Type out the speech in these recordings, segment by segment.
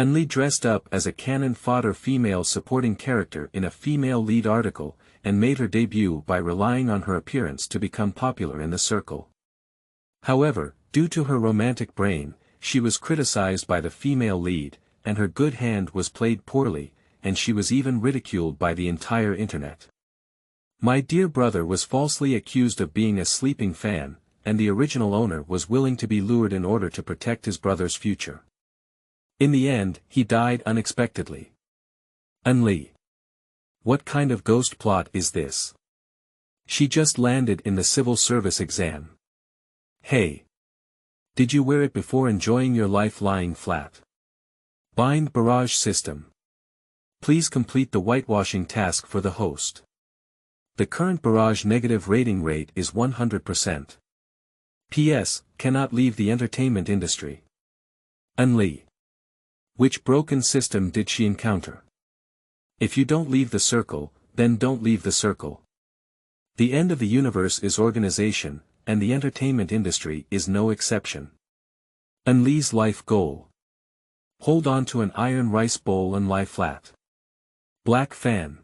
Enli dressed up as a canon fodder female supporting character in a female lead article, and made her debut by relying on her appearance to become popular in the circle. However, due to her romantic brain, she was criticized by the female lead, and her good hand was played poorly, and she was even ridiculed by the entire internet. My dear brother was falsely accused of being a sleeping fan, and the original owner was willing to be lured in order to protect his brother's future. In the end, he died unexpectedly. Enli. What kind of ghost plot is this? She just landed in the civil service exam. Hey. Did you wear it before enjoying your life lying flat? Bind barrage system. Please complete the whitewashing task for the host. The current barrage negative rating rate is 100%. P.S. Cannot leave the entertainment industry. Enli. Which broken system did she encounter? If you don't leave the circle, then don't leave the circle. The end of the universe is organization, and the entertainment industry is no exception. Enli's life goal. Hold on to an iron rice bowl and lie flat. Black fan.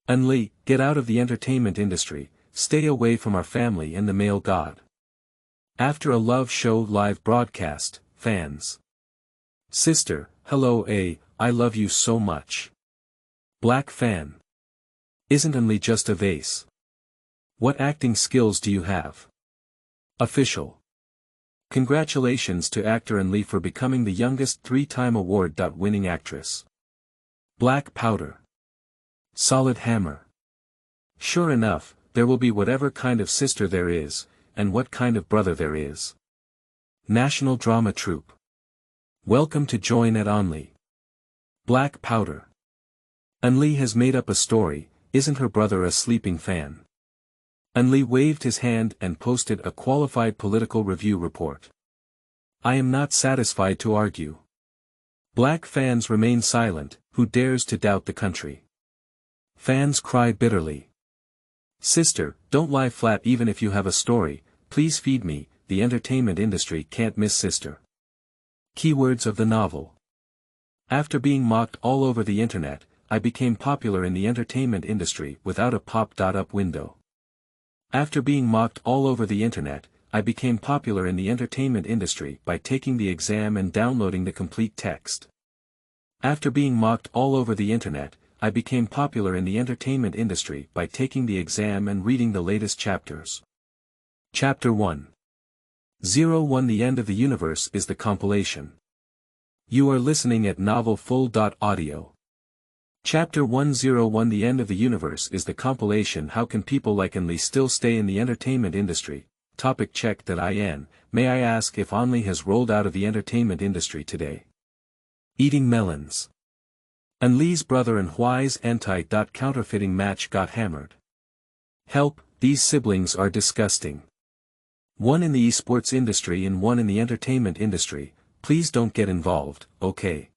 Enli, get out of the entertainment industry, stay away from our family and the male god. After a love show live broadcast, fans. Sister, hello I love you so much. Black fan. Isn't Enli just a vase? What acting skills do you have? Official. Congratulations to actor Enli for becoming the youngest 3-time award-winning actress. Black powder. Solid hammer. Sure enough, there will be whatever kind of sister there is, and what kind of brother there is. National Drama Troupe. Welcome to join at Enli. Black powder. Enli has made up a story, isn't her brother a sleeping fan? Enli waved his hand and posted a qualified political review report. I am not satisfied to argue. Black fans remain silent, who dares to doubt the country? Fans cry bitterly. Sister, don't lie flat even if you have a story, please feed me, the entertainment industry can't miss sister. Keywords of the novel. After being mocked all over the internet, I became popular in the entertainment industry without a pop-up window. After being mocked all over the internet, I became popular in the entertainment industry by taking the exam and downloading the complete text. After being mocked all over the internet, I became popular in the entertainment industry by taking the exam and reading the latest chapters. Chapter 1. 01 The End of the Universe is the compilation. You are listening at novelfull.audio. Chapter 101 The End of the Universe is the compilation. How can people like Enli still stay in the entertainment industry? Topic check that IN. May I ask if Enli has rolled out of the entertainment industry today? Eating melons. Enli's brother and Huai's anti-counterfeiting match got hammered. Help, these siblings are disgusting. One in the esports industry and one in the entertainment industry, please don't get involved, okay?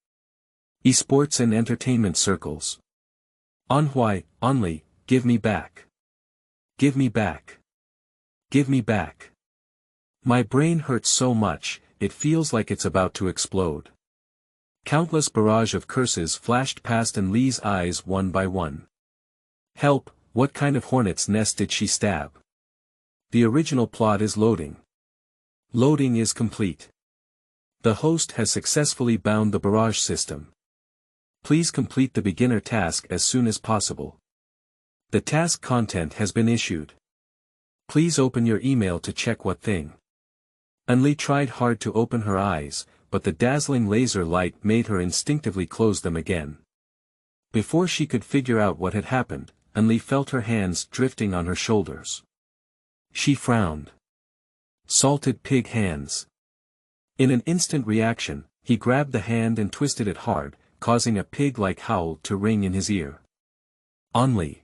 Esports and entertainment circles. Onhuai, Enli, give me back. Give me back. Give me back. My brain hurts so much, it feels like it's about to explode. Countless barrage of curses flashed past Enli's eyes one by one. Help, what kind of hornet's nest did she stab? The original plot is loading. Loading is complete. The host has successfully bound the barrage system. Please complete the beginner task as soon as possible. The task content has been issued. Please open your email to check what thing. Enli tried hard to open her eyes, but the dazzling laser light made her instinctively close them again. Before she could figure out what had happened, Enli felt her hands drifting on her shoulders. She frowned. Salted pig hands. In an instant reaction, he grabbed the hand and twisted it hard, causing a pig-like howl to ring in his ear. Enli.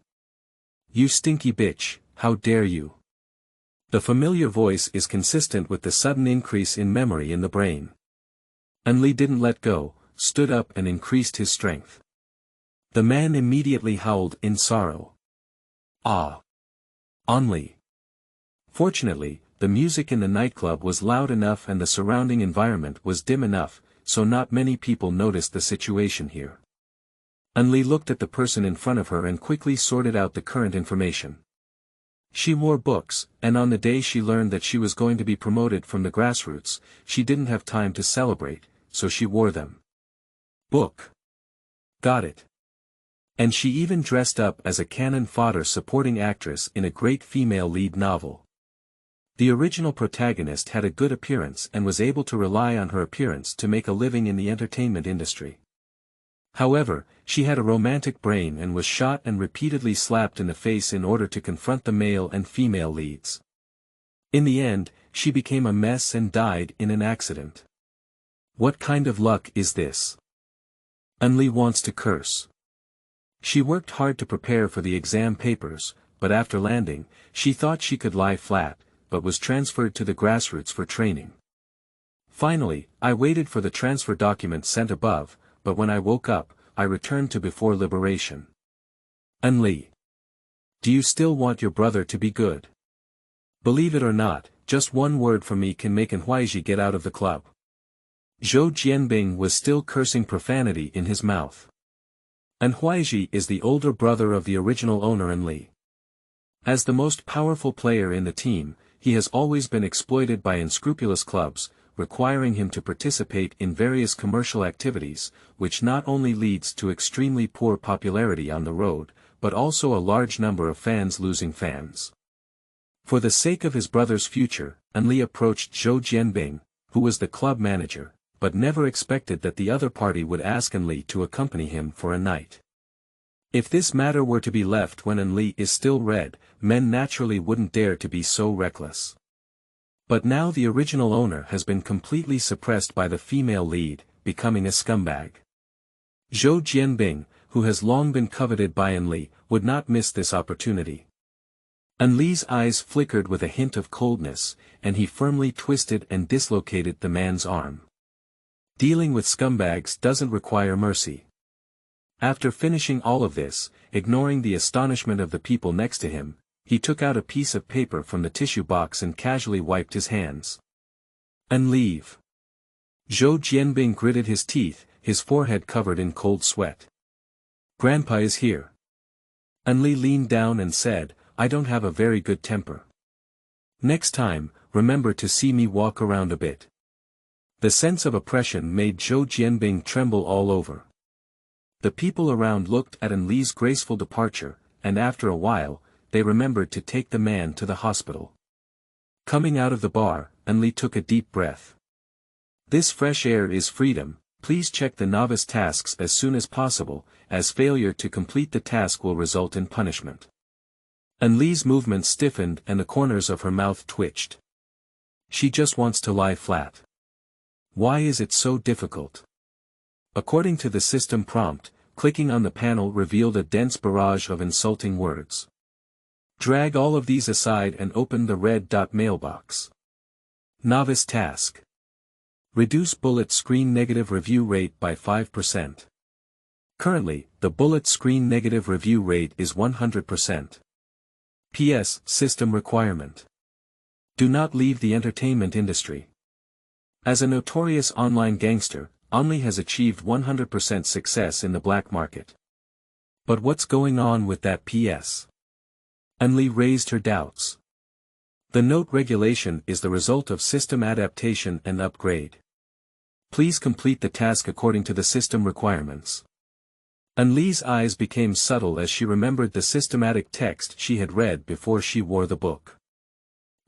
You stinky bitch, how dare you? The familiar voice is consistent with the sudden increase in memory in the brain. Enli didn't let go, stood up and increased his strength. The man immediately howled in sorrow. Ah! Enli. Fortunately, the music in the nightclub was loud enough and the surrounding environment was dim enough, so not many people noticed the situation here. Enli looked at the person in front of her and quickly sorted out the current information. She wore books, and on the day she learned that she was going to be promoted from the grassroots, she didn't have time to celebrate, so she wore them. Book. Got it. And she even dressed up as a canon fodder supporting actress in a great female lead novel. The original protagonist had a good appearance and was able to rely on her appearance to make a living in the entertainment industry. However, she had a romantic brain and was shot and repeatedly slapped in the face in order to confront the male and female leads. In the end, she became a mess and died in an accident. What kind of luck is this? Enli wants to curse. She worked hard to prepare for the exam papers, but after landing, she thought she could lie flat, but was transferred to the grassroots for training. Finally, I waited for the transfer document sent above, but when I woke up, I returned to before liberation. Enli. Do you still want your brother to be good? Believe it or not, just one word from me can make Huaiji get out of the club. Zhou Jianbing was still cursing profanity in his mouth. Huaiji is the older brother of the original owner Enli. As the most powerful player in the team, he has always been exploited by unscrupulous clubs, requiring him to participate in various commercial activities, which not only leads to extremely poor popularity on the road, but also a large number of fans losing fans. For the sake of his brother's future, Enli approached Zhou Jianbing, who was the club manager, but never expected that the other party would ask Enli to accompany him for a night. If this matter were to be left when Enli is still red, men naturally wouldn't dare to be so reckless. But now the original owner has been completely suppressed by the female lead, becoming a scumbag. Zhou Jianbing, who has long been coveted by Enli, would not miss this opportunity. Enli's eyes flickered with a hint of coldness, and he firmly twisted and dislocated the man's arm. Dealing with scumbags doesn't require mercy. After finishing all of this, ignoring the astonishment of the people next to him, he took out a piece of paper from the tissue box and casually wiped his hands. And leave. Zhou Jianbing gritted his teeth, his forehead covered in cold sweat. Grandpa is here. Enli leaned down and said, I don't have a very good temper. Next time, remember to see me walk around a bit. The sense of oppression made Zhou Jianbing tremble all over. The people around looked at Enli's graceful departure, and after a while, they remembered to take the man to the hospital. Coming out of the bar, Enli took a deep breath. This fresh air is freedom. Please check the novice tasks as soon as possible, as failure to complete the task will result in punishment. Enli's movements stiffened and the corners of her mouth twitched. She just wants to lie flat. Why is it so difficult? According to the system prompt, clicking on the panel revealed a dense barrage of insulting words. Drag all of these aside and open the red dot mailbox. Novice task. Reduce bullet screen negative review rate by 5%. Currently, the bullet screen negative review rate is 100%. P.S. System requirement. Do not leave the entertainment industry. As a notorious online gangster, Enli has achieved 100% success in the black market. But what's going on with that P.S.? Enli raised her doubts. The note regulation is the result of system adaptation and upgrade. Please complete the task according to the system requirements. Enli's eyes became subtle as she remembered the systematic text she had read before she wore the book.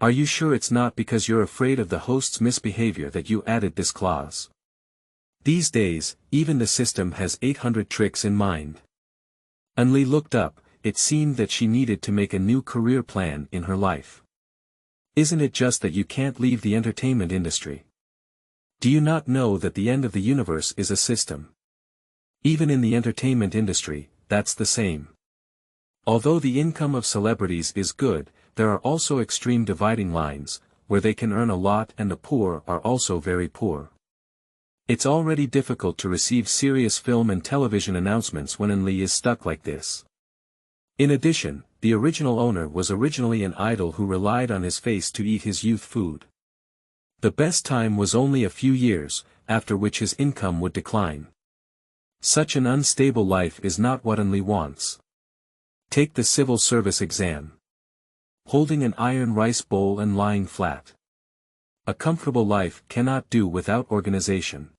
Are you sure it's not because you're afraid of the host's misbehavior that you added this clause? These days, even the system has 800 tricks in mind. Enli looked up. It seemed that she needed to make a new career plan in her life. Isn't it just that you can't leave the entertainment industry? Do you not know that the end of the universe is a system? Even in the entertainment industry, that's the same. Although the income of celebrities is good, there are also extreme dividing lines, where they can earn a lot and the poor are also very poor. It's already difficult to receive serious film and television announcements when Enli is stuck like this. In addition, the original owner was originally an idol who relied on his face to eat his youth food. The best time was only a few years, after which his income would decline. Such an unstable life is not what Enli wants. Take the civil service exam. Holding an iron rice bowl and lying flat. A comfortable life cannot do without organization.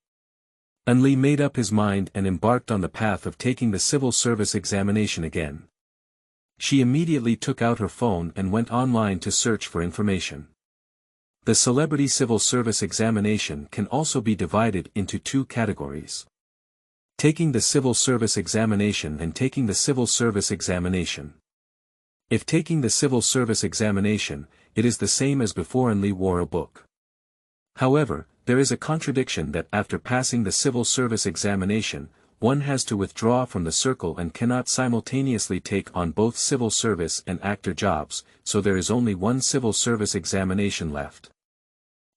Enli made up his mind and embarked on the path of taking the civil service examination again. She immediately took out her phone and went online to search for information. The celebrity civil service examination can also be divided into two categories. Taking the civil service examination and taking the civil service examination. If taking the civil service examination, it is the same as before Enli wore a book. However, there is a contradiction that after passing the civil service examination, one has to withdraw from the circle and cannot simultaneously take on both civil service and actor jobs, so there is only one civil service examination left.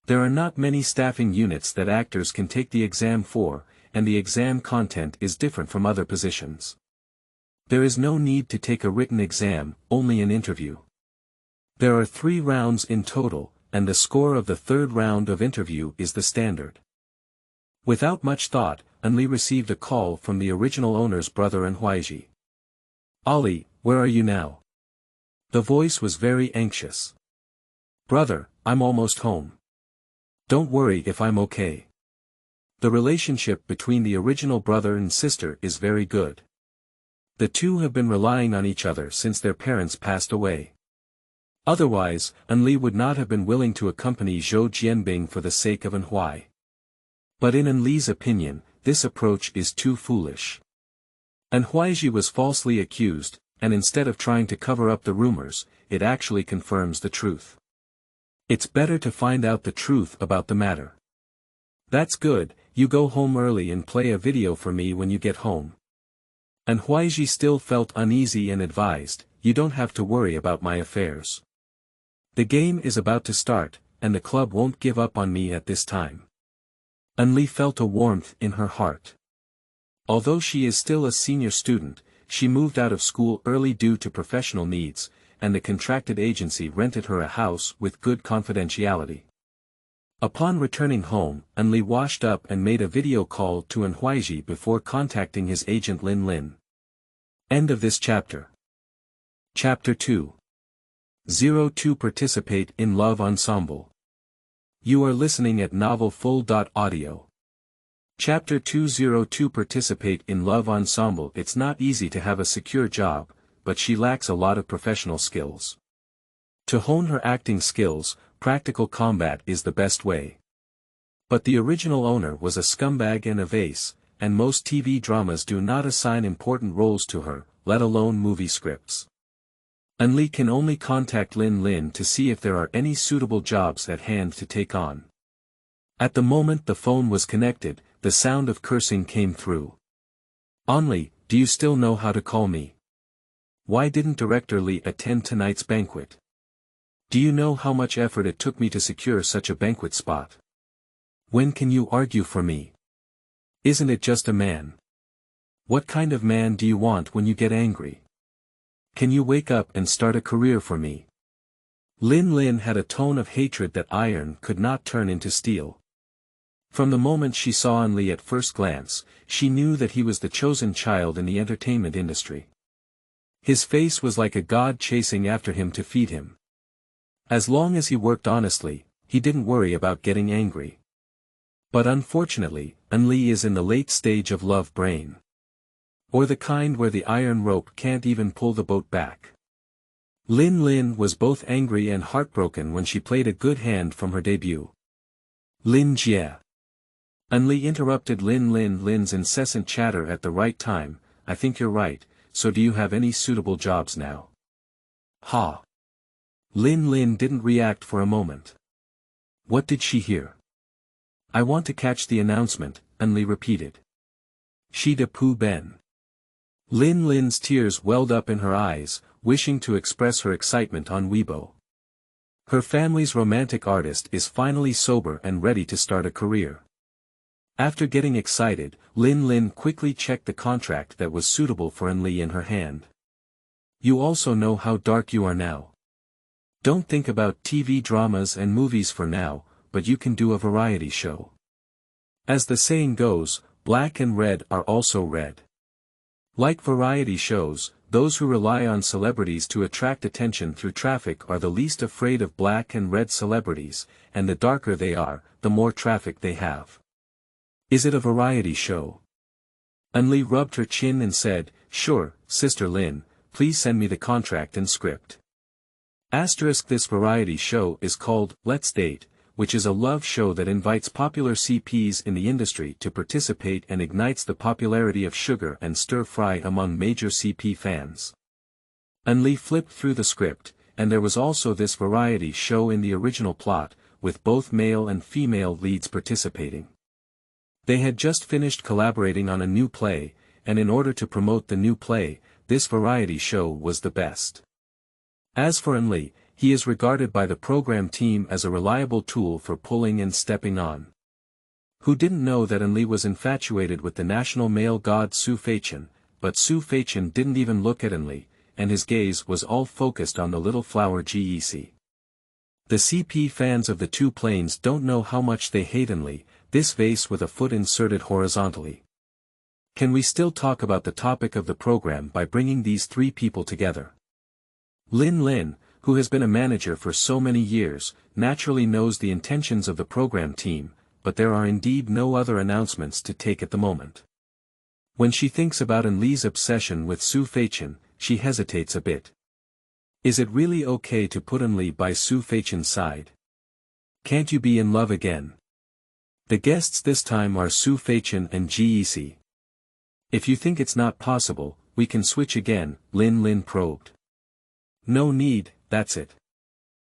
There are not many staffing units that actors can take the exam for, and the exam content is different from other positions. There is no need to take a written exam, only an interview. There are 3 rounds in total, and the score of the 3rd round of interview is the standard. Without much thought, Enli received a call from the original owner's brother Enhuiji. "Ali, where are you now?" The voice was very anxious. "Brother, I'm almost home. Don't worry if I'm okay." The relationship between the original brother and sister is very good. The two have been relying on each other since their parents passed away. Otherwise, Enli would not have been willing to accompany Zhou Jianbing for the sake of Enhui. But in Enli's opinion, this approach is too foolish. Enhuiji was falsely accused, and instead of trying to cover up the rumors, it actually confirms the truth. It's better to find out the truth about the matter. "That's good, you go home early and play a video for me when you get home." Enhuiji still felt uneasy and advised, "You don't have to worry about my affairs. The game is about to start, and the club won't give up on me at this time." Enli felt a warmth in her heart. Although she is still a senior student, she moved out of school early due to professional needs, and the contracted agency rented her a house with good confidentiality. Upon returning home, Enli washed up and made a video call to Enhuiji before contacting his agent Lin Lin. End of this chapter. Chapter 2. 02 Participate in Love Ensemble. You are listening at novelfull.audio. Chapter 202 Participate in Love Ensemble. It's not easy to have a secure job, but she lacks a lot of professional skills. To hone her acting skills, practical combat is the best way. But the original owner was a scumbag and a vase, and most TV dramas do not assign important roles to her, let alone movie scripts. Enli can only contact Lin Lin to see if there are any suitable jobs at hand to take on. At the moment the phone was connected, the sound of cursing came through. "Enli, do you still know how to call me? Why didn't Director Li attend tonight's banquet? Do you know how much effort it took me to secure such a banquet spot? When can you argue for me? Isn't it just a man? What kind of man do you want when you get angry? Can you wake up and start a career for me?" Lin Lin had a tone of hatred that iron could not turn into steel. From the moment she saw Enli at first glance, she knew that he was the chosen child in the entertainment industry. His face was like a god chasing after him to feed him. As long as he worked honestly, he didn't worry about getting angry. But unfortunately, Enli is in the late stage of love brain. Or the kind where the iron rope can't even pull the boat back. Lin Lin was both angry and heartbroken when she played a good hand from her debut. "Lin Jie." Enli interrupted Lin Lin's incessant chatter at the right time. "I think you're right, so do you have any suitable jobs now?" "Ha." Lin Lin didn't react for a moment. What did she hear? "I want to catch the announcement," Enli repeated. "Shi de Pu Ben." Lin Lin's tears welled up in her eyes, wishing to express her excitement on Weibo. Her family's romantic artist is finally sober and ready to start a career. After getting excited, Lin Lin quickly checked the contract that was suitable for Enli in her hand. "You also know how dark you are now. Don't think about TV dramas and movies for now, but you can do a variety show." As the saying goes, black and red are also red. Like variety shows, those who rely on celebrities to attract attention through traffic are the least afraid of black and red celebrities, and the darker they are, the more traffic they have. Is it a variety show? Enli rubbed her chin and said, "Sure, Sister Lin, please send me the contract and script." This variety show is called Let's Date, which is a love show that invites popular CPs in the industry to participate and ignites the popularity of sugar and stir-fry among major CP fans. Enli flipped through the script, and there was also this variety show in the original plot, with both male and female leads participating. They had just finished collaborating on a new play, and in order to promote the new play, this variety show was the best. As for Enli, he is regarded by the program team as a reliable tool for pulling and stepping on. Who didn't know that Enli was infatuated with the national male god Su Feichen, but Su Feichen didn't even look at Enli, and his gaze was all focused on the little flower Gec. The CP fans of the two planes don't know how much they hate Enli, this vase with a foot inserted horizontally. Can we still talk about the topic of the program by bringing these three people together? Lin, who has been a manager for so many years, naturally knows the intentions of the program team, but there are indeed no other announcements to take at the moment. When she thinks about Enli's obsession with Su Feichen, she hesitates a bit. Is it really okay to put Enli by Su Feichen's side? Can't you be in love again? The guests this time are Su Feichen and Gec. If you think it's not possible, we can switch again, Lin probed. No need, that's it.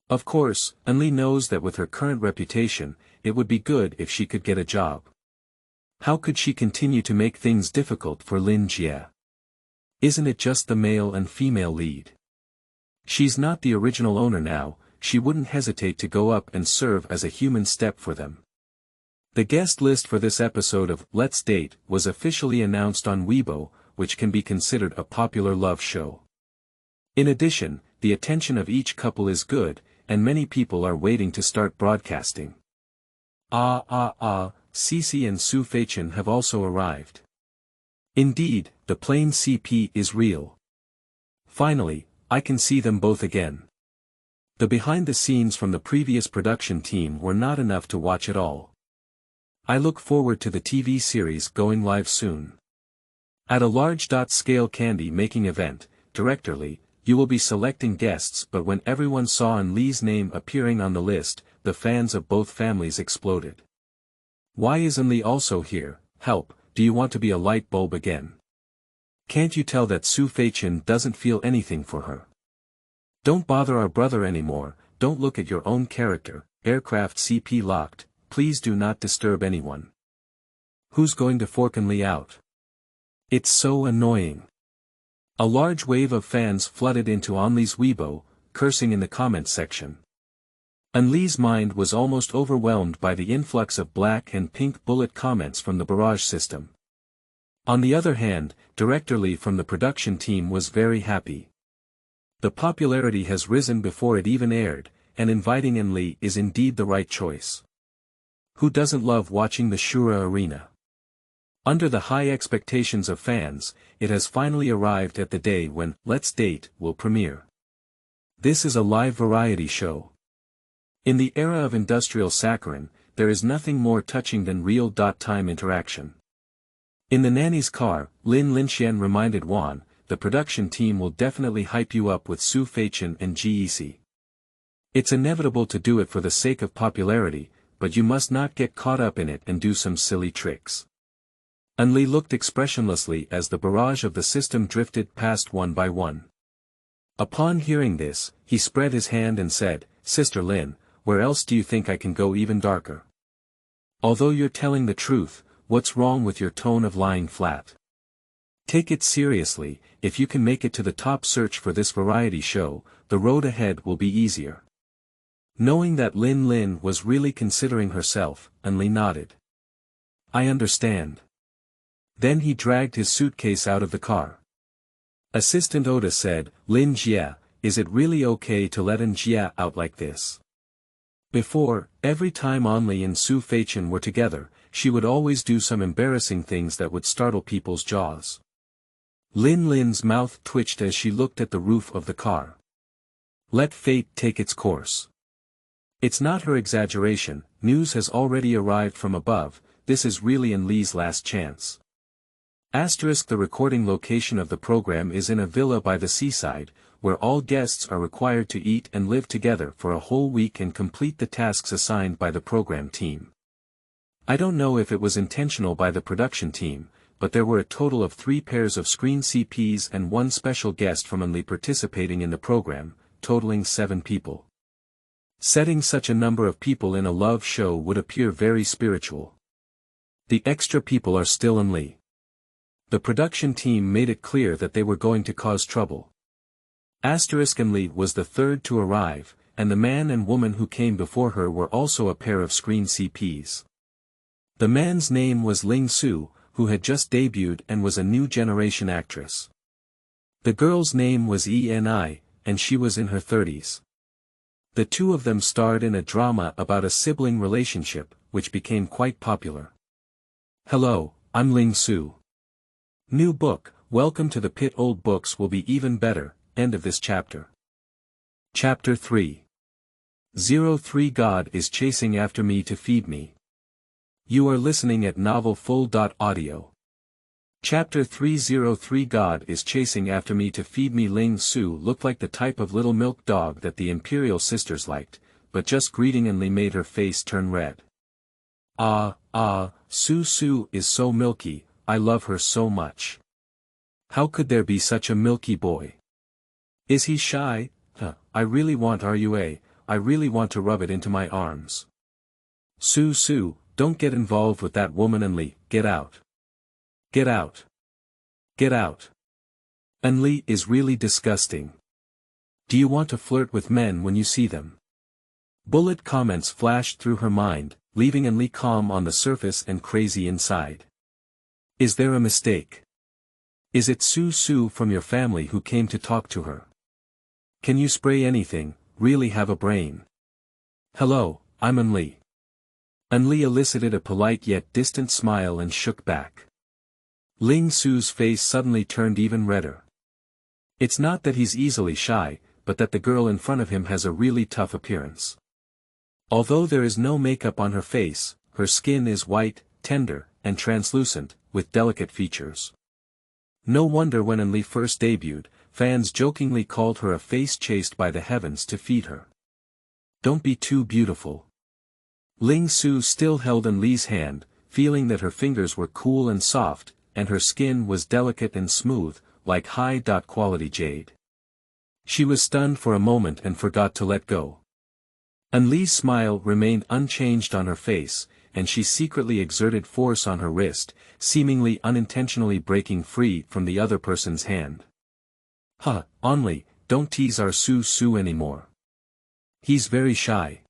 Of course, Enli knows that with her current reputation, it would be good if she could get a job. How could she continue to make things difficult for Lin Jie? Isn't it just the male and female lead? She's not the original owner now, she wouldn't hesitate to go up and serve as a human step for them. The guest list for this episode of Let's Date was officially announced on Weibo, which can be considered a popular love show. In addition, the attention of each couple is good, and many people are waiting to start broadcasting. Cici and Su Feichen have also arrived. Indeed, the plain CP is real. Finally, I can see them both again. The behind-the-scenes from the previous production team were not enough to watch it all. I look forward to the TV series going live soon. At a large-scale candy-making event, directorly, you will be selecting guests, but when everyone saw Enli's name appearing on the list, the fans of both families exploded. Why is Enli also here? Help, do you want to be a light bulb again? Can't you tell that Su Feichen doesn't feel anything for her? Don't bother our brother anymore, don't look at your own character, aircraft CP locked, please do not disturb anyone. Who's going to fork Enli out? It's so annoying. A large wave of fans flooded into Enli's Weibo, cursing in the comments section. Enli's mind was almost overwhelmed by the influx of black and pink bullet comments from the barrage system. On the other hand, Director Lee from the production team was very happy. The popularity has risen before it even aired, and inviting Enli is indeed the right choice. Who doesn't love watching the Shura arena? Under the high expectations of fans, it has finally arrived at the day when Let's Date will premiere. This is a live variety show. In the era of industrial saccharin, there is nothing more touching than real-time interaction. In the nanny's car, Lin Linxian reminded Wan, the production team will definitely hype you up with Su Feichen and Gec. It's inevitable to do it for the sake of popularity, but you must not get caught up in it and do some silly tricks. Enli looked expressionlessly as the barrage of the system drifted past one by one. Upon hearing this, he spread his hand and said, "Sister Lin, where else do you think I can go even darker? Although you're telling the truth, what's wrong with your tone of lying flat? Take it seriously, if you can make it to the top search for this variety show, the road ahead will be easier." Knowing that Lin was really considering herself, Enli nodded. "I understand." Then he dragged his suitcase out of the car. Assistant Oda said, "Lin Jie, is it really okay to let Lin Jie out like this? Before, every time Enli and Su Feichen were together, she would always do some embarrassing things that would startle people's jaws. Lin's mouth twitched as she looked at the roof of the car. Let fate take its course. It's not her exaggeration, news has already arrived from above, this is really Lee's last chance. The recording location of the program is in a villa by the seaside, where all guests are required to eat and live together for a whole week and complete the tasks assigned by the program team. I don't know if it was intentional by the production team, but there were a total of 3 pairs of screen CPs and 1 special guest from Lee participating in the program, totaling 7 people. Setting such a number of people in a love show would appear very spiritual. The extra people are still Lee. The production team made it clear that they were going to cause trouble. Lee was the 3rd to arrive, and the man and woman who came before her were also a pair of screen CPs. The man's name was Ling Su, who had just debuted and was a new generation actress. The girl's name was Eni, and she was in her 30s. The two of them starred in a drama about a sibling relationship, which became quite popular. Hello, I'm Ling Su. New book, welcome to the pit. Old books will be even better. End of this chapter. Chapter 3. 03 God is chasing after me to feed me. You are listening at novelfull.audio. Chapter 303 God is chasing after me to feed me. Ling Su looked like the type of little milk dog that the Imperial sisters liked, but just greeting Lee made her face turn red. Su is so milky, I love her so much. How could there be such a milky boy? Is he shy? I really want RUA, I really want to rub it into my arms. Su, don't get involved with that woman. Lee, get out. Get out. Get out. Lee is really disgusting. Do you want to flirt with men when you see them? Bullet comments flashed through her mind, leaving Lee calm on the surface and crazy inside. Is there a mistake? Is it Su from your family who came to talk to her? Can you spray anything, really have a brain? Hello, I'm Lee. Lee elicited a polite yet distant smile and shook back. Ling Su's face suddenly turned even redder. It's not that he's easily shy, but that the girl in front of him has a really tough appearance. Although there is no makeup on her face, her skin is white, tender, and translucent, with delicate features. No wonder when Lee first debuted, fans jokingly called her a face chased by the heavens to feed her. Don't be too beautiful. Ling Su still held Lee's hand, feeling that her fingers were cool and soft, and her skin was delicate and smooth, like high-quality jade. She was stunned for a moment and forgot to let go. Lee's smile remained unchanged on her face, and she secretly exerted force on her wrist, seemingly unintentionally breaking free from the other person's hand. Only, don't tease our Su anymore. He's very shy.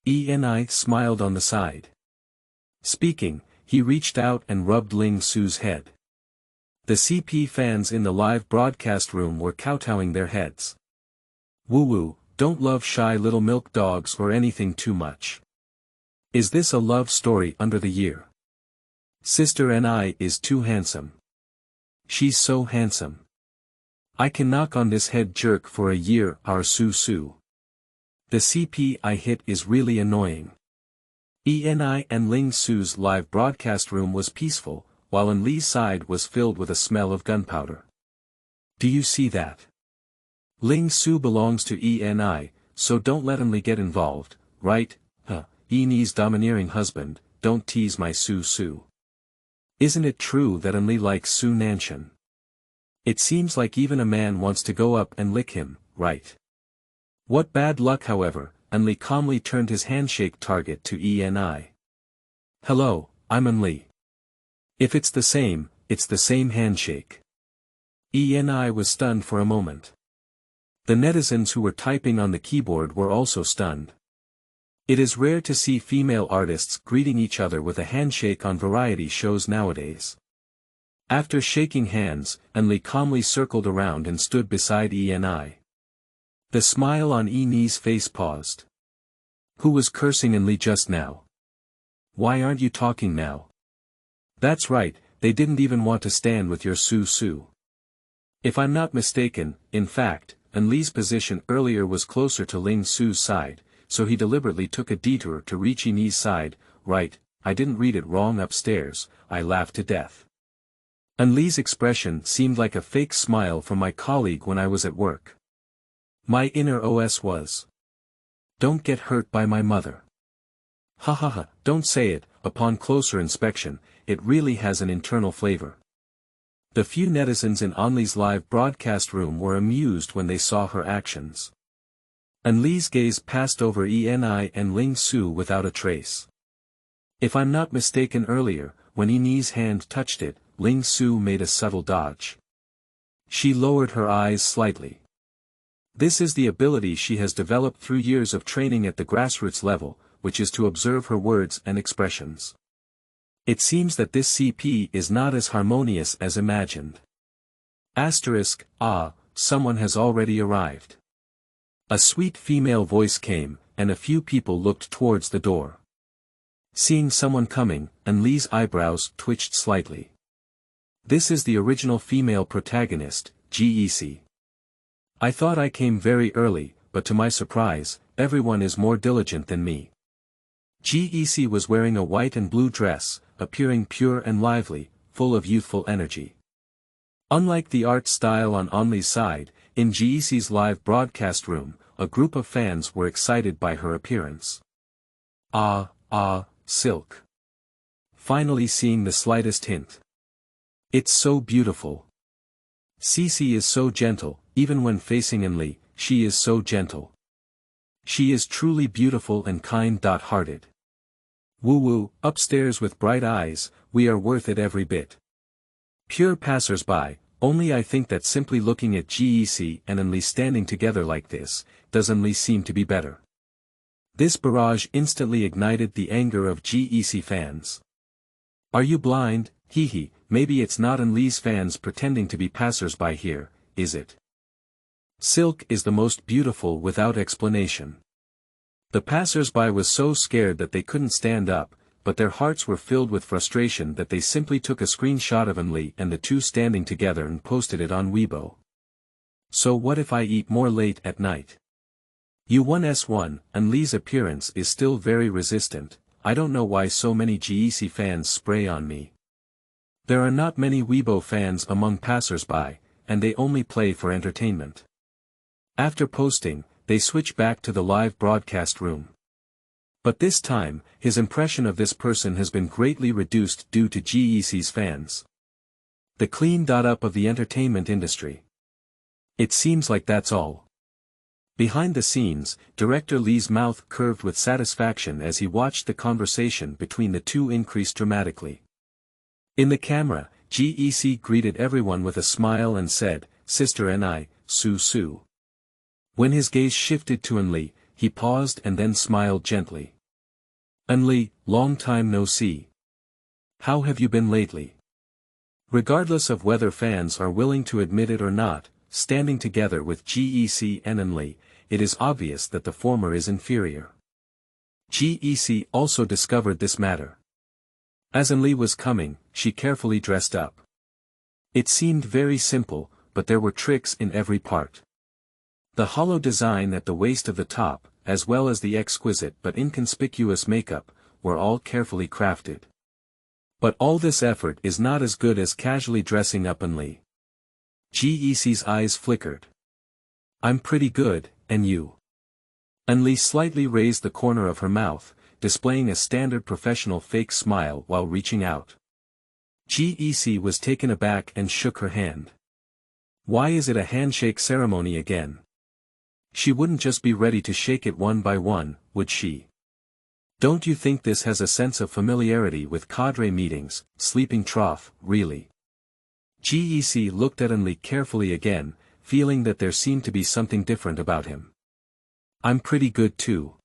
Eni smiled on the side. Speaking, he reached out and rubbed Ling Su's head. The CP fans in the live broadcast room were kowtowing their heads. Woo, don't love shy little milk dogs or anything too much. Is this a love story under the year? Sister Ni is too handsome. She's so handsome. I can knock on this head jerk for a year. Our Su. The CP I hit is really annoying. Eni and Ling Su's live broadcast room was peaceful, while Lee's side was filled with a smell of gunpowder. Do you see that? Ling Su belongs to Eni, so don't let Lee get involved, right? Eni's domineering husband, don't tease my Su. Isn't it true that Lee likes Su Nanshan? It seems like even a man wants to go up and lick him, right? What bad luck. However, Lee calmly turned his handshake target to Eni. Hello, I'm Lee. If it's the same handshake. Eni was stunned for a moment. The netizens who were typing on the keyboard were also stunned. It is rare to see female artists greeting each other with a handshake on variety shows nowadays. After shaking hands, Lee calmly circled around and stood beside Eni. The smile on Eni's face paused. Who was cursing Lee just now? Why aren't you talking now? That's right, they didn't even want to stand with your Su. If I'm not mistaken, in fact, Enli's position earlier was closer to Ling Su's side, so he deliberately took a detour to reach Yi's side. Right, I didn't read it wrong upstairs, I laughed to death. Enli's expression seemed like a fake smile from my colleague when I was at work. My inner OS was. Don't get hurt by my mother. Ha ha ha, don't say it. Upon closer inspection, it really has an internal flavor. The few netizens in Enli's live broadcast room were amused when they saw her actions. Enli's gaze passed over Eni and Ling Su without a trace. If I'm not mistaken earlier, when Yi's hand touched it, Ling Su made a subtle dodge. She lowered her eyes slightly. This is the ability she has developed through years of training at the grassroots level, which is to observe her words and expressions. It seems that this CP is not as harmonious as imagined. Someone has already arrived. A sweet female voice came, and a few people looked towards the door. Seeing someone coming, Enli's eyebrows twitched slightly. This is the original female protagonist, Gec. I thought I came very early, but to my surprise, everyone is more diligent than me. Gec was wearing a white and blue dress, appearing pure and lively, full of youthful energy. Unlike the art style on Enli's side, in Gec's live broadcast room, a group of fans were excited by her appearance. Silk. Finally seeing the slightest hint. It's so beautiful. Cece is so gentle, even when facing Enli, she is so gentle. She is truly beautiful and kind-hearted. Woo-woo, upstairs with bright eyes, we are worth it every bit. Pure passers-by, only I think that simply looking at Gec and Enli standing together like this, does Enli seem to be better. This barrage instantly ignited the anger of Gec fans. Are you blind? Hee, maybe it's not Enli's fans pretending to be passers-by here, is it? Silk is the most beautiful without explanation. The passers-by was so scared that they couldn't stand up, but their hearts were filled with frustration that they simply took a screenshot of Enli and the two standing together and posted it on Weibo. So what if I eat more late at night? U1S1, Enli's appearance is still very resistant. I don't know why so many Gec fans spray on me. There are not many Weibo fans among passers-by, and they only play for entertainment. After posting, they switch back to the live broadcast room. But this time, his impression of this person has been greatly reduced due to Gec's fans. The clean up of the entertainment industry. It seems like that's all. Behind the scenes, director Lee's mouth curved with satisfaction as he watched the conversation between the two increase dramatically. In the camera, Gec greeted everyone with a smile and said, "Sister Ni, Su." When his gaze shifted to Enli, he paused and then smiled gently. "Enli, long time no see. How have you been lately?" Regardless of whether fans are willing to admit it or not, standing together with Gec and Enli, it is obvious that the former is inferior. Gec also discovered this matter. As Enli was coming, she carefully dressed up. It seemed very simple, but there were tricks in every part. The hollow design at the waist of the top, as well as the exquisite but inconspicuous makeup, were all carefully crafted. But all this effort is not as good as casually dressing up Enli. Gec's eyes flickered. "I'm pretty good, and you?" Enli slightly raised the corner of her mouth, displaying a standard professional fake smile while reaching out. Gec was taken aback and shook her hand. Why is it a handshake ceremony again? She wouldn't just be ready to shake it one by one, would she? Don't you think this has a sense of familiarity with cadre meetings, sleeping trough, really? Gec looked at Enli carefully again, feeling that there seemed to be something different about him. "I'm pretty good too."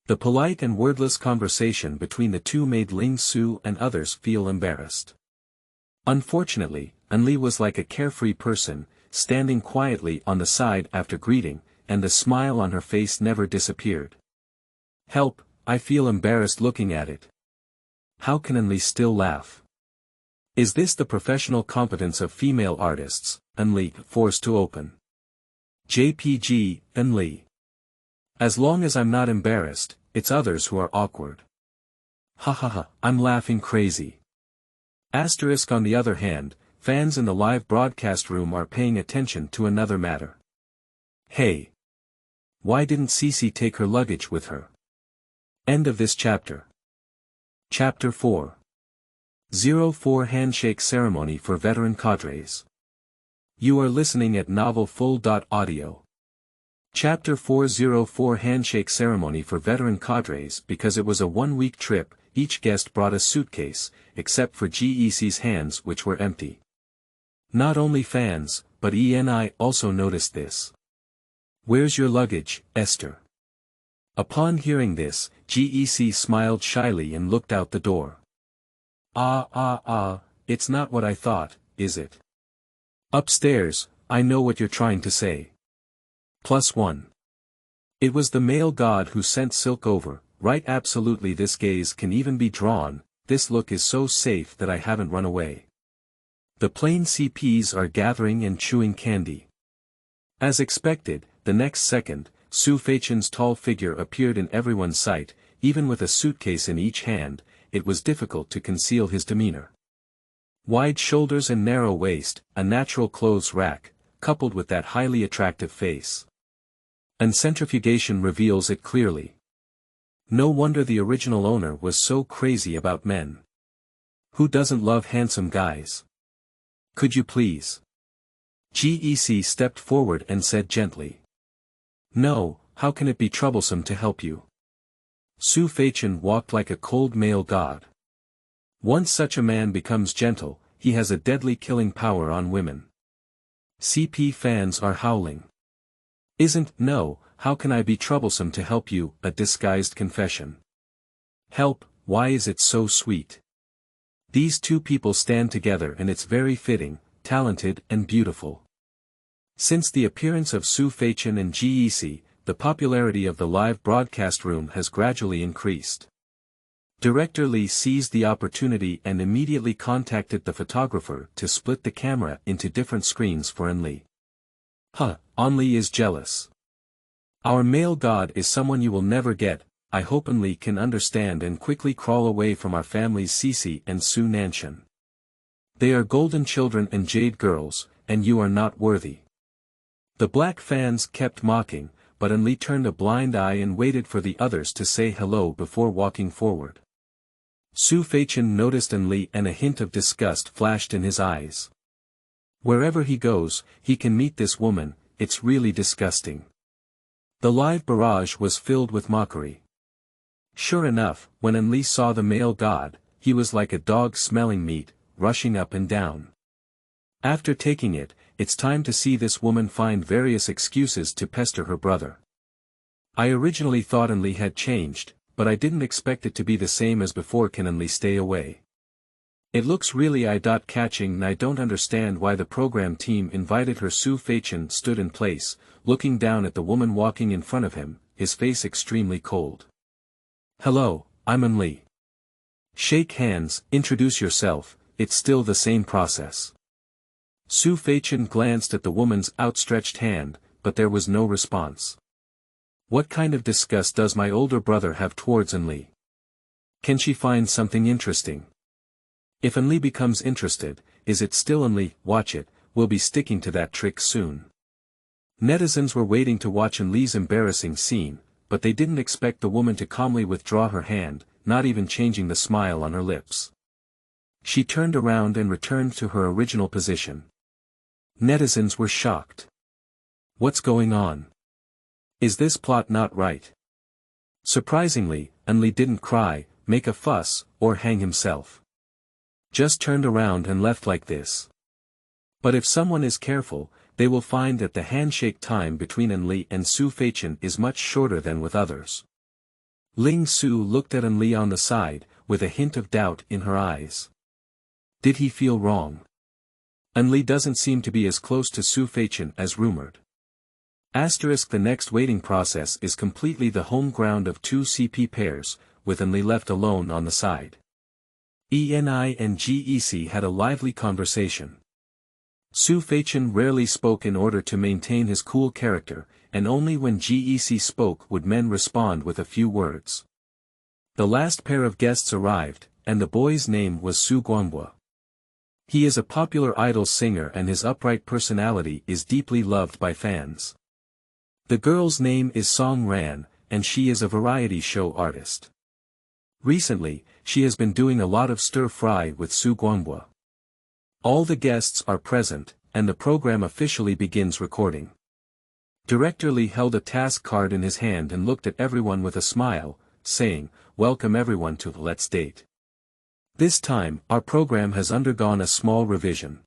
The polite and wordless conversation between the two made Ling Su and others feel embarrassed. Unfortunately, Enli was like a carefree person, standing quietly on the side after greeting, and the smile on her face never disappeared. "Help, I feel embarrassed looking at it." How can Enli still laugh? Is this the professional competence of female artists? Enli forced to open. JPG, Enli. As long as I'm not embarrassed, it's others who are awkward. Ha ha ha, I'm laughing crazy. Asterisk on the other hand, fans in the live broadcast room are paying attention to another matter. Hey! Why didn't Cece take her luggage with her? End of this chapter. Chapter 4. 04 Handshake Ceremony for Veteran Cadres. You are listening at novelfull.audio. Chapter 404 Handshake Ceremony for Veteran Cadres. Because it was a one-week trip, each guest brought a suitcase, except for GEC's hands which were empty. Not only fans, but ENI also noticed this. Where's your luggage, Esther? Upon hearing this, GEC smiled shyly and looked out the door. It's not what I thought, is it? Upstairs, I know what you're trying to say. +1. It was the male god who sent Silk over, right? Absolutely, this gaze can even be drawn, this look is so safe that I haven't run away. The plain CPs are gathering and chewing candy. As expected, the next second, Su Feichen's tall figure appeared in everyone's sight, even with a suitcase in each hand, it was difficult to conceal his demeanor. Wide shoulders and narrow waist, a natural clothes rack, coupled with that highly attractive face. And centrifugation reveals it clearly. No wonder the original owner was so crazy about men. Who doesn't love handsome guys? Could you please? GEC stepped forward and said gently. No, how can it be troublesome to help you? Su Feichen walked like a cold male god. Once such a man becomes gentle, he has a deadly killing power on women. CP fans are howling. No, how can I be troublesome to help you? A disguised confession. Help, why is it so sweet? These two people stand together and it's very fitting, talented and beautiful. Since the appearance of Su Feichen and GEC, the popularity of the live broadcast room has gradually increased. Director Lee seized the opportunity and immediately contacted the photographer to split the camera into different screens for Enli. Enli is jealous. Our male god is someone you will never get. I hope Enli can understand and quickly crawl away from our families Cece and Su Nanshan. They are golden children and jade girls, and you are not worthy. The black fans kept mocking, but Enli turned a blind eye and waited for the others to say hello before walking forward. Su Feichen noticed Enli and a hint of disgust flashed in his eyes. Wherever he goes, he can meet this woman, it's really disgusting. The live barrage was filled with mockery. Sure enough, when Enli saw the male god, he was like a dog smelling meat, rushing up and down. After taking it, it's time to see this woman find various excuses to pester her brother. I originally thought Enli had changed, but I didn't expect it to be the same as before. Can Enli stay away? It looks really eye-catching and I don't understand why the program team invited her. Su Feichen stood in place, looking down at the woman walking in front of him, his face extremely cold. Hello, I'm Enli. Shake hands, introduce yourself, it's still the same process. Su Feichen glanced at the woman's outstretched hand, but there was no response. What kind of disgust does my older brother have towards Enli? Can she find something interesting? If Enli becomes interested, is it still Enli? Watch it, we'll be sticking to that trick soon. Netizens were waiting to watch Enli's embarrassing scene, but they didn't expect the woman to calmly withdraw her hand, not even changing the smile on her lips. She turned around and returned to her original position. Netizens were shocked. What's going on? Is this plot not right? Surprisingly, Enli didn't cry, make a fuss, or hang himself. Just turned around and left like this. But if someone is careful, they will find that the handshake time between Enli and Su Feichen is much shorter than with others. Ling Su looked at Enli on the side, with a hint of doubt in her eyes. Did he feel wrong? Enli doesn't seem to be as close to Su Feichen as rumored. The next waiting process is completely the home ground of two CP pairs, with Enli left alone on the side. Eni and Gec had a lively conversation. Su Feichen rarely spoke in order to maintain his cool character, and only when Gec spoke would men respond with a few words. The last pair of guests arrived, and the boy's name was Su Guanghua. He is a popular idol singer and his upright personality is deeply loved by fans. The girl's name is Song Ran, and she is a variety show artist. Recently, she has been doing a lot of stir-fry with Su Guanghua. All the guests are present, and the program officially begins recording. Director Lee held a task card in his hand and looked at everyone with a smile, saying, "Welcome everyone to Let's Date. This time, our program has undergone a small revision.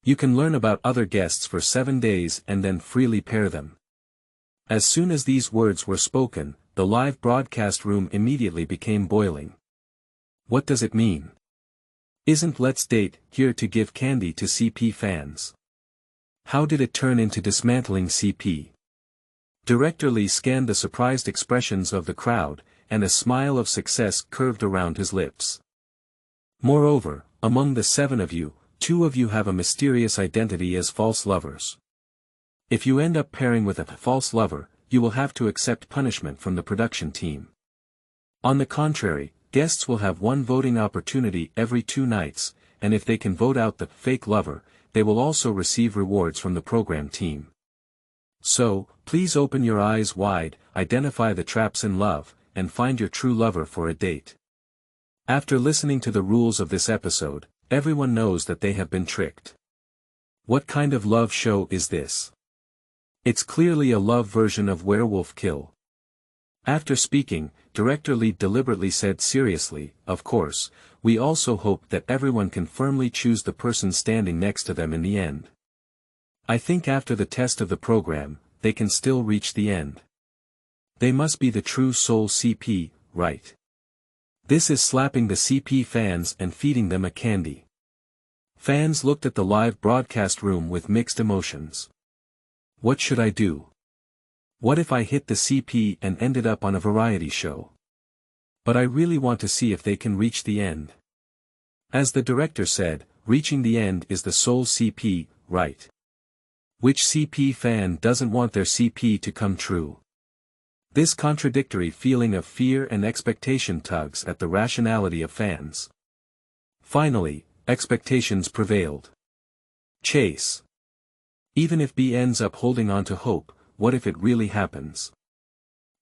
You can learn about other guests for 7 days and then freely pair them." As soon as these words were spoken, the live broadcast room immediately became boiling. What does it mean? Isn't Let's Date here to give candy to CP fans? How did it turn into dismantling CP? Director Lee scanned the surprised expressions of the crowd, and a smile of success curved around his lips. Moreover, among the 7 of you, 2 of you have a mysterious identity as false lovers. If you end up pairing with a false lover, you will have to accept punishment from the production team. On the contrary, guests will have one voting opportunity every 2 nights, and if they can vote out the fake lover, they will also receive rewards from the program team. So, please open your eyes wide, identify the traps in love, and find your true lover for a date. After listening to the rules of this episode, everyone knows that they have been tricked. What kind of love show is this? It's clearly a love version of Werewolf Kill. After speaking, Director Lee deliberately said seriously, "Of course, we also hope that everyone can firmly choose the person standing next to them in the end. I think after the test of the program, they can still reach the end. They must be the true soul CP, right? This is slapping the CP fans and feeding them a candy." Fans looked at the live broadcast room with mixed emotions. What should I do? What if I hit the CP and ended up on a variety show? But I really want to see if they can reach the end. As the director said, reaching the end is the soul CP, right? Which CP fan doesn't want their CP to come true? This contradictory feeling of fear and expectation tugs at the rationality of fans. Finally, expectations prevailed. Chase. Even if B ends up holding on to hope, what if it really happens?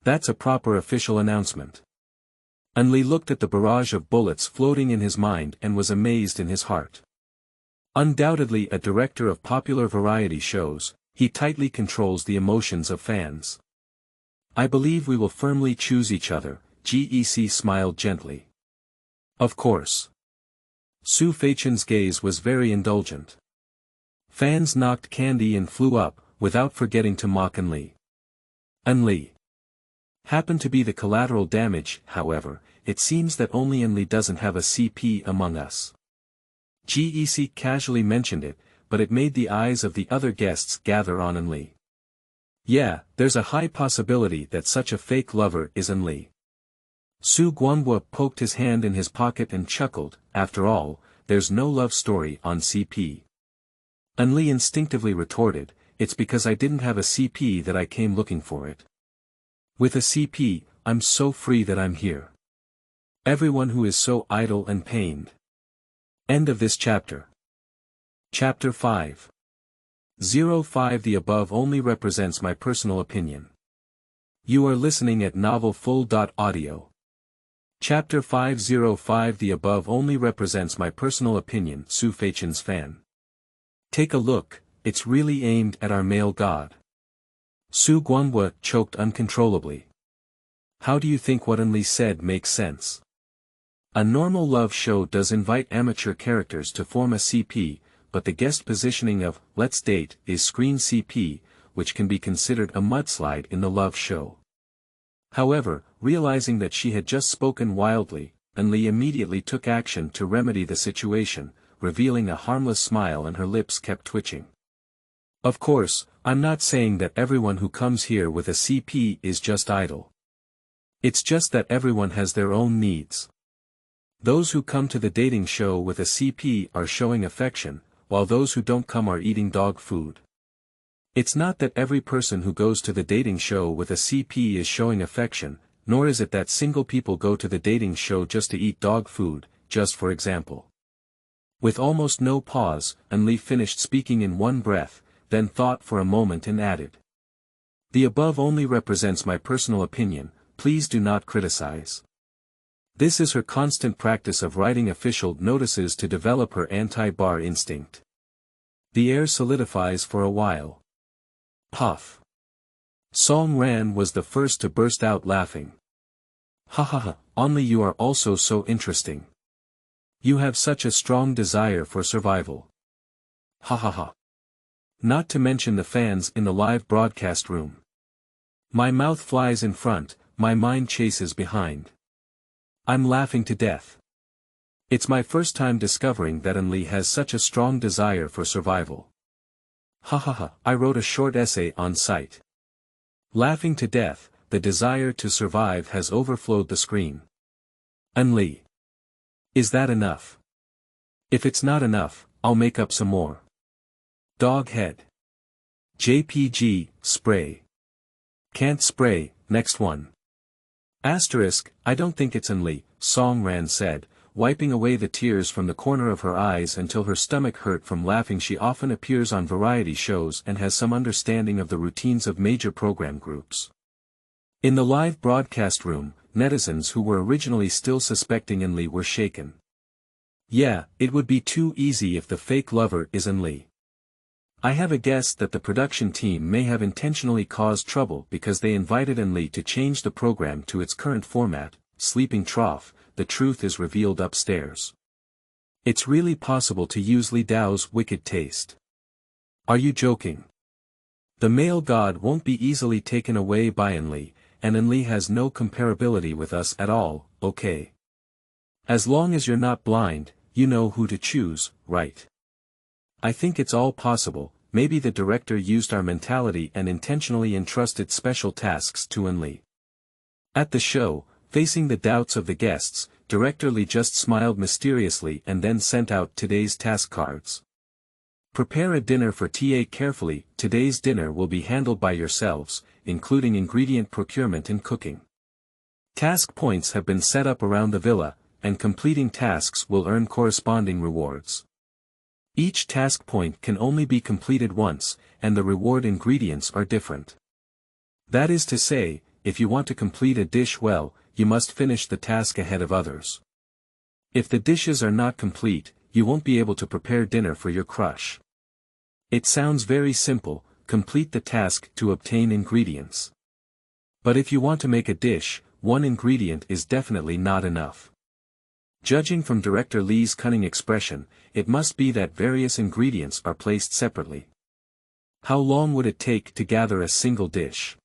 That's a proper official announcement. Lee looked at the barrage of bullets floating in his mind and was amazed in his heart. Undoubtedly a director of popular variety shows, he tightly controls the emotions of fans. "I believe we will firmly choose each other," Gec smiled gently. "Of course." Su Feichen's gaze was very indulgent. Fans knocked candy and flew up, without forgetting to mock Lee. Lee happened to be the collateral damage. However, it seems that only Lee doesn't have a CP among us. Gec casually mentioned it, but it made the eyes of the other guests gather on Lee. Yeah, there's a high possibility that such a fake lover is Lee. Su Guanghua poked his hand in his pocket and chuckled. After all, there's no love story on CP. Lee instinctively retorted, "It's because I didn't have a CP that I came looking for it. With a CP, I'm so free that I'm here. Everyone who is so idle and pained." End of this chapter. Chapter 5. 05 The above only represents my personal opinion. You are listening at novelfull.audio. Chapter 505 The above only represents my personal opinion. Su Feichen's fan. Take a look, it's really aimed at our male god. Su Guanghua choked uncontrollably. How do you think what Lee said makes sense? A normal love show does invite amateur characters to form a CP, but the guest positioning of Let's Date is screen CP, which can be considered a mudslide in the love show. However, realizing that she had just spoken wildly, Lee immediately took action to remedy the situation, revealing a harmless smile and her lips kept twitching. Of course, I'm not saying that everyone who comes here with a CP is just idle. It's just that everyone has their own needs. Those who come to the dating show with a CP are showing affection, while those who don't come are eating dog food. It's not that every person who goes to the dating show with a CP is showing affection, nor is it that single people go to the dating show just to eat dog food, just for example. With almost no pause, Enli finished speaking in one breath, then thought for a moment and added. The above only represents my personal opinion, please do not criticize. This is her constant practice of writing official notices to develop her anti-bar instinct. The air solidifies for a while. Puff. Song Ran was the first to burst out laughing. Ha ha ha, only you are also so interesting. You have such a strong desire for survival. Ha ha ha. Not to mention the fans in the live broadcast room. My mouth flies in front, my mind chases behind. I'm laughing to death. It's my first time discovering that Enli has such a strong desire for survival. Ha ha ha, I wrote a short essay on site. Laughing to death, the desire to survive has overflowed the screen. Enli. Is that enough? If it's not enough, I'll make up some more. Dog head. JPG, spray. Can't spray, next one. Asterisk, I don't think it's Enli, Song Ran said, wiping away the tears from the corner of her eyes until her stomach hurt from laughing. She often appears on variety shows and has some understanding of the routines of major program groups. In the live broadcast room, netizens who were originally still suspecting Enli were shaken. Yeah, it would be too easy if the fake lover is Enli. I have a guess that the production team may have intentionally caused trouble because they invited Enli to change the program to its current format, sleeping trough. The truth is revealed upstairs. It's really possible to use Li Dao's wicked taste. Are you joking? The male god won't be easily taken away by Enli, and Enli has no comparability with us at all, okay? As long as you're not blind, you know who to choose, right? I think it's all possible. Maybe the director used our mentality and intentionally entrusted special tasks to Enli. At the show, facing the doubts of the guests, Director Li just smiled mysteriously and then sent out today's task cards. Prepare a dinner for TA carefully. Today's dinner will be handled by yourselves, including ingredient procurement and cooking. Task points have been set up around the villa, and completing tasks will earn corresponding rewards. Each task point can only be completed once, and the reward ingredients are different. That is to say, if you want to complete a dish well, you must finish the task ahead of others. If the dishes are not complete, you won't be able to prepare dinner for your crush. It sounds very simple, complete the task to obtain ingredients. But if you want to make a dish, one ingredient is definitely not enough. Judging from Director Li's cunning expression, it must be that various ingredients are placed separately. How long would it take to gather a single dish?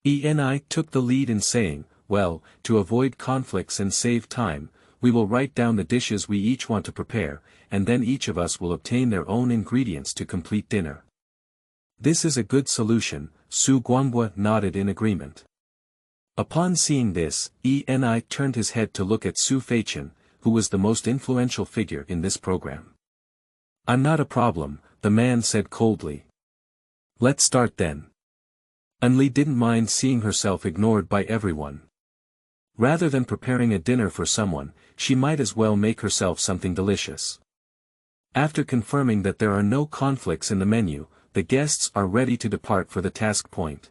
Eni took the lead in saying, well, to avoid conflicts and save time, we will write down the dishes we each want to prepare, and then each of us will obtain their own ingredients to complete dinner. This is a good solution, Su Guanghua nodded in agreement. Upon seeing this, Eni turned his head to look at Su Feichen, who was the most influential figure in this program. I'm not a problem, the man said coldly. Let's start then. Enli didn't mind seeing herself ignored by everyone. Rather than preparing a dinner for someone, she might as well make herself something delicious. After confirming that there are no conflicts in the menu, the guests are ready to depart for the task point.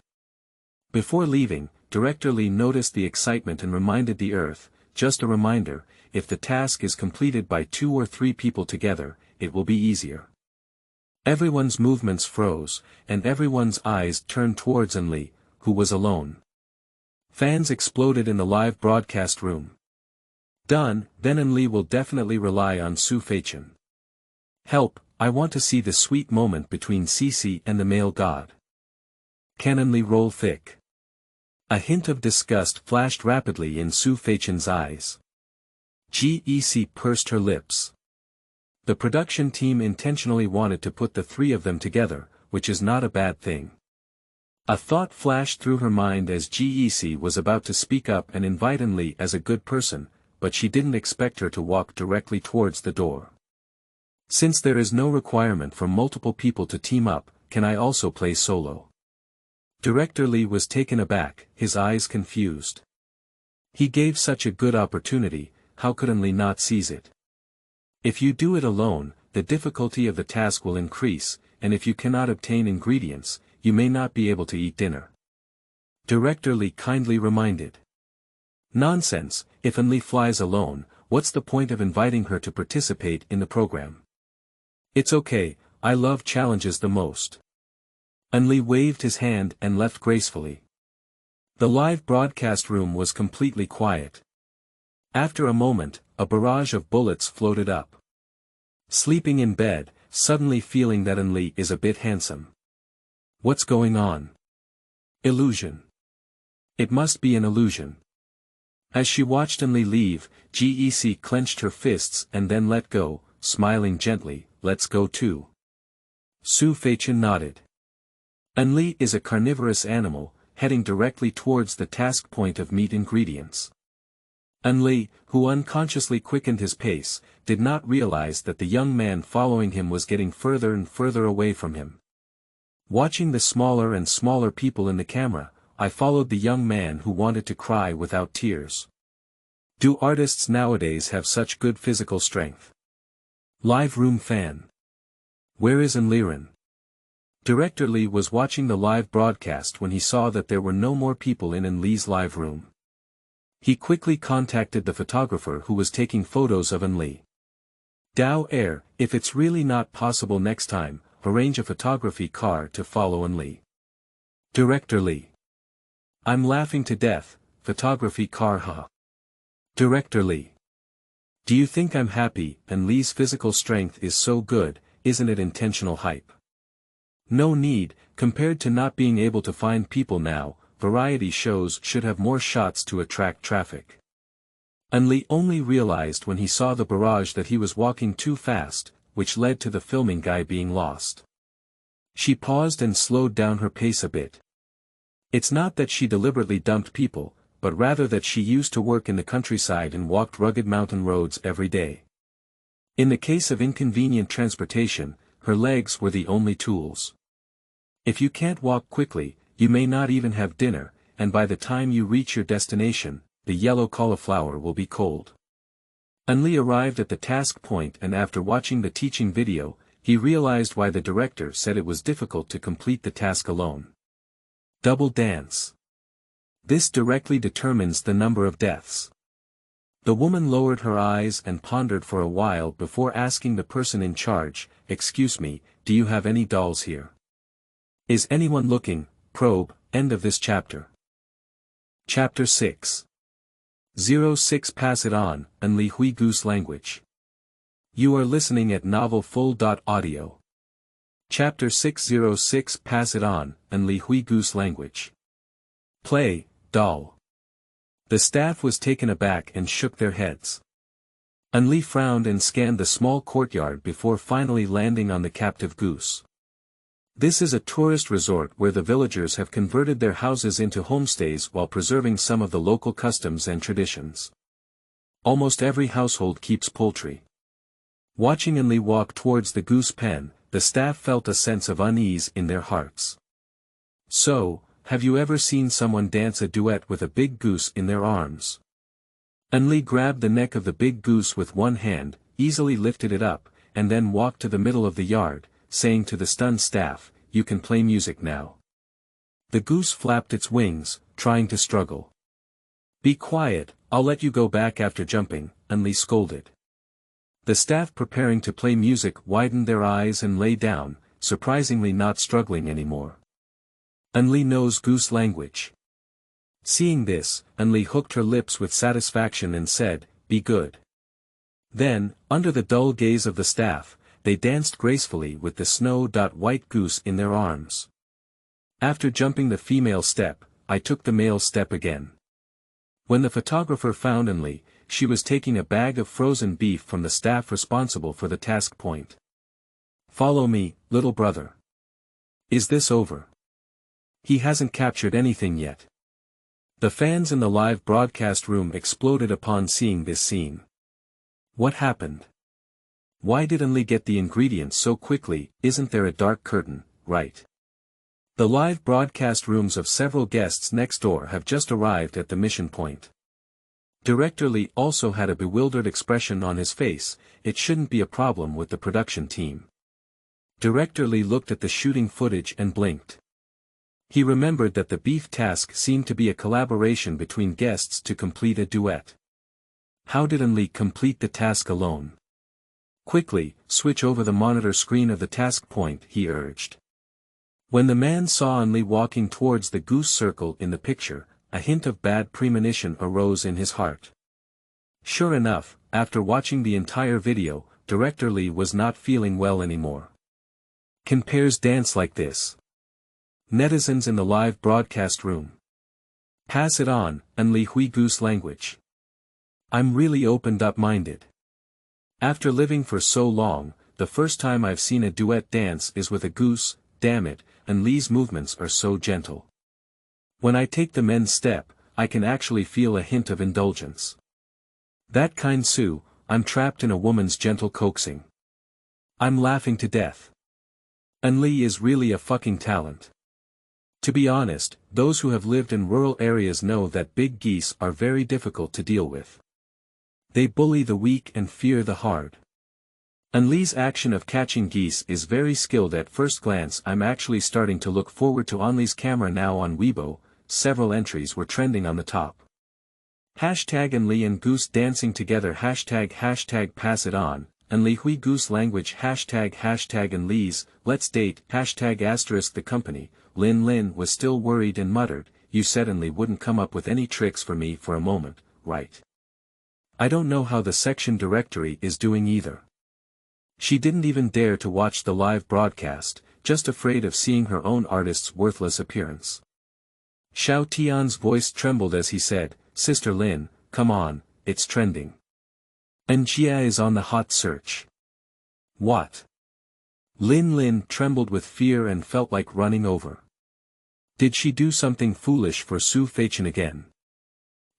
Before leaving, Director Li noticed the excitement and reminded the Earth, just a reminder, if the task is completed by 2 or 3 people together, it will be easier. Everyone's movements froze, and everyone's eyes turned towards Enli, who was alone. Fans exploded in the live broadcast room. Done, then Enli will definitely rely on Su Feichen. Help, I want to see the sweet moment between Cici and the male god. Can Enli roll thick? A hint of disgust flashed rapidly in Su Feichen's eyes. Gec pursed her lips. The production team intentionally wanted to put the 3 of them together, which is not a bad thing. A thought flashed through her mind as Gec was about to speak up and invite Enli as a good person, but she didn't expect her to walk directly towards the door. Since there is no requirement for multiple people to team up, can I also play solo? Director Lee was taken aback, his eyes confused. He gave such a good opportunity, how could Lee not seize it? If you do it alone, the difficulty of the task will increase, and if you cannot obtain ingredients, you may not be able to eat dinner. Director Lee kindly reminded. Nonsense, if Lee flies alone, what's the point of inviting her to participate in the program? It's okay, I love challenges the most. Lee waved his hand and left gracefully. The live broadcast room was completely quiet. After a moment, a barrage of bullets floated up. Sleeping in bed, suddenly feeling that Lee is a bit handsome. What's going on? Illusion. It must be an illusion. As she watched Lee leave, Gec clenched her fists and then let go, smiling gently, let's go too. Su Feichen nodded. Lee is a carnivorous animal, heading directly towards the task point of meat ingredients. Lee, who unconsciously quickened his pace, did not realize that the young man following him was getting further and further away from him. Watching the smaller and smaller people in the camera, I followed the young man who wanted to cry without tears. Do artists nowadays have such good physical strength? Live room fan. Where is Liren? Director Lee was watching the live broadcast when he saw that there were no more people in Lee's live room. He quickly contacted the photographer who was taking photos of Lee. Dao Air, if it's really not possible next time, arrange a photography car to follow Lee. Director Lee. I'm laughing to death, photography car huh? Director Lee. Do you think I'm happy? Lee's physical strength is so good, isn't it intentional hype? No need, compared to not being able to find people now, variety shows should have more shots to attract traffic. Lee only realized when he saw the barrage that he was walking too fast, which led to the filming guy being lost. She paused and slowed down her pace a bit. It's not that she deliberately dumped people, but rather that she used to work in the countryside and walked rugged mountain roads every day. In the case of inconvenient transportation, her legs were the only tools. If you can't walk quickly, you may not even have dinner, and by the time you reach your destination, the yellow cauliflower will be cold. Lee arrived at the task point, and after watching the teaching video, he realized why the director said it was difficult to complete the task alone. Double dance. This directly determines the number of deaths. The woman lowered her eyes and pondered for a while before asking the person in charge, "Excuse me, do you have any dolls here? Is anyone looking?" Probe, end of this chapter. Chapter 6. 06 Pass it on, Lee Hui Goose language. You are listening at Novel Full.audio. Chapter 606 Pass it on, Lee Hui Goose language. Play, doll. The staff was taken aback and shook their heads. Lee frowned and scanned the small courtyard before finally landing on the captive goose. This is a tourist resort where the villagers have converted their houses into homestays while preserving some of the local customs and traditions. Almost every household keeps poultry. Watching Lee walk towards the goose pen, the staff felt a sense of unease in their hearts. So, have you ever seen someone dance a duet with a big goose in their arms? Lee grabbed the neck of the big goose with one hand, easily lifted it up, and then walked to the middle of the yard, saying to the stunned staff, "You can play music now." The goose flapped its wings, trying to struggle. "Be quiet, I'll let you go back after jumping," Lee scolded. The staff preparing to play music widened their eyes and lay down, surprisingly not struggling anymore. Lee knows goose language. Seeing this, Lee hooked her lips with satisfaction and said, "Be good." Then, under the dull gaze of the staff, they danced gracefully with the snow-white goose in their arms. After jumping the female step, I took the male step again. When the photographer found Lee, she was taking a bag of frozen beef from the staff responsible for the task point. "Follow me, little brother. Is this over? He hasn't captured anything yet." The fans in the live broadcast room exploded upon seeing this scene. What happened? Why did Enli get the ingredients so quickly? Isn't there a dark curtain, right? The live broadcast rooms of several guests next door have just arrived at the mission point. Director Lee also had a bewildered expression on his face. It shouldn't be a problem with the production team. Director Lee looked at the shooting footage and blinked. He remembered that the beef task seemed to be a collaboration between guests to complete a duet. How did Enli complete the task alone? Quickly, switch over the monitor screen of the task point, he urged. When the man saw Enli walking towards the goose circle in the picture, a hint of bad premonition arose in his heart. Sure enough, after watching the entire video, Director Lee was not feeling well anymore. Can pairs dance like this? Netizens in the live broadcast room. Pass it on, Enli Hui Goose language. I'm really opened up minded. After living for so long, the first time I've seen a duet dance is with a goose, damn it, and Lee's movements are so gentle. When I take the men's step, I can actually feel a hint of indulgence. That kind Sue, I'm trapped in a woman's gentle coaxing. I'm laughing to death. And Lee is really a fucking talent. To be honest, those who have lived in rural areas know that big geese are very difficult to deal with. They bully the weak and fear the hard. And Lee's action of catching geese is very skilled at first glance. I'm actually starting to look forward to Only's camera now on Weibo. Several entries were trending on the top. Hashtag Enli and Goose dancing together hashtag pass it on, Enli Hui Goose language hashtag Enli's, let's date hashtag asterisk the company. Lin was still worried and muttered, you said Enli wouldn't come up with any tricks for me for a moment, right? I don't know how the section directory is doing either. She didn't even dare to watch the live broadcast, just afraid of seeing her own artist's worthless appearance. Xiao Tian's voice trembled as he said, Sister Lin, come on, it's trending. And Jia is on the hot search. What? Lin trembled with fear and felt like running over. Did she do something foolish for Su Feichen again?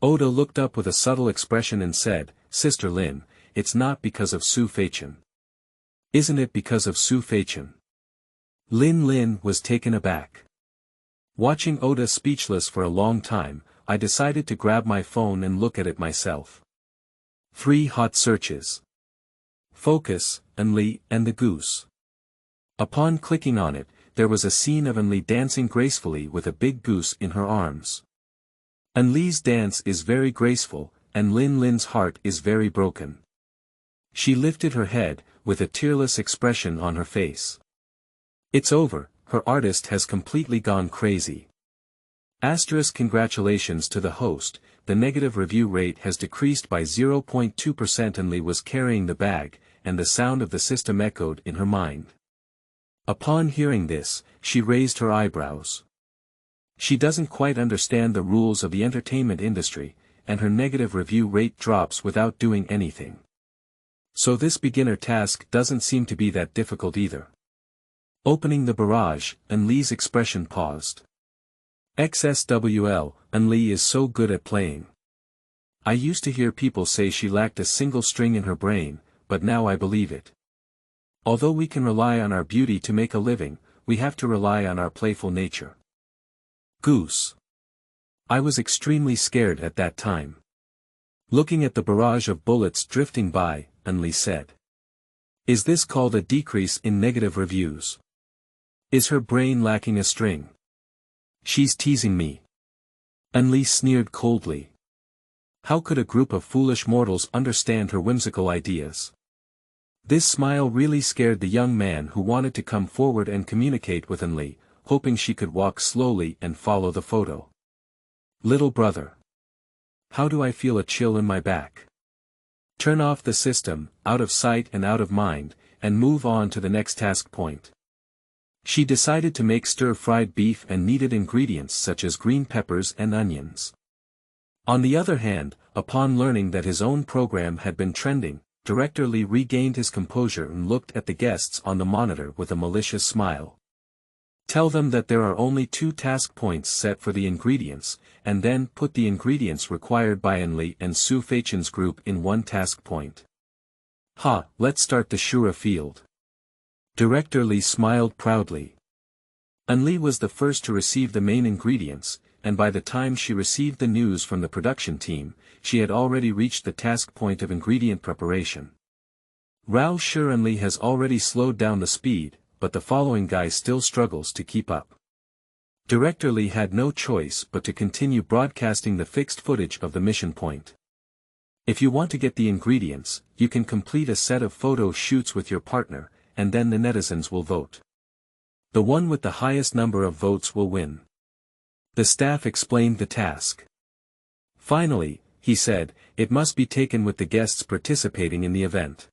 Oda looked up with a subtle expression and said, Sister Lin, it's not because of Su Feichen. Isn't it because of Su Feichen? Lin was taken aback. Watching Oda speechless for a long time, I decided to grab my phone and look at it myself. 3 hot searches. Focus, Enli and the Goose. Upon clicking on it, there was a scene of Enli dancing gracefully with a big goose in her arms. Enli's dance is very graceful, and Lin's heart is very broken. She lifted her head, with a tearless expression on her face. It's over, her artist has completely gone crazy. Asterisk congratulations to the host, the negative review rate has decreased by 0.2%. Enli was carrying the bag, and the sound of the system echoed in her mind. Upon hearing this, she raised her eyebrows. She doesn't quite understand the rules of the entertainment industry, and her negative review rate drops without doing anything. So this beginner task doesn't seem to be that difficult either. Opening the barrage, Enli's expression paused. XSWL, Enli is so good at playing. I used to hear people say she lacked a single string in her brain, but now I believe it. Although we can rely on our beauty to make a living, we have to rely on our playful nature. Goose. I was extremely scared at that time. Looking at the barrage of bullets drifting by, Enli said. Is this called a decrease in negative reviews? Is her brain lacking a string? She's teasing me. Enli sneered coldly. How could a group of foolish mortals understand her whimsical ideas? This smile really scared the young man who wanted to come forward and communicate with Enli, hoping she could walk slowly and follow the photo. Little brother. How do I feel a chill in my back? Turn off the system, out of sight and out of mind, and move on to the next task point. She decided to make stir-fried beef and needed ingredients such as green peppers and onions. On the other hand, upon learning that his own program had been trending, Director Lee regained his composure and looked at the guests on the monitor with a malicious smile. Tell them that there are only 2 task points set for the ingredients, and then put the ingredients required by Enli and Su Feichen's group in 1 task point. Let's start the Shura field. Director Li smiled proudly. Enli was the first to receive the main ingredients, and by the time she received the news from the production team, she had already reached the task point of ingredient preparation. Rao Shur Enli has already slowed down the speed, but the following guy still struggles to keep up. Director Li had no choice but to continue broadcasting the fixed footage of the mission point. If you want to get the ingredients, you can complete a set of photo shoots with your partner, and then the netizens will vote. The one with the highest number of votes will win. The staff explained the task. Finally, he said, it must be taken with the guests participating in the event.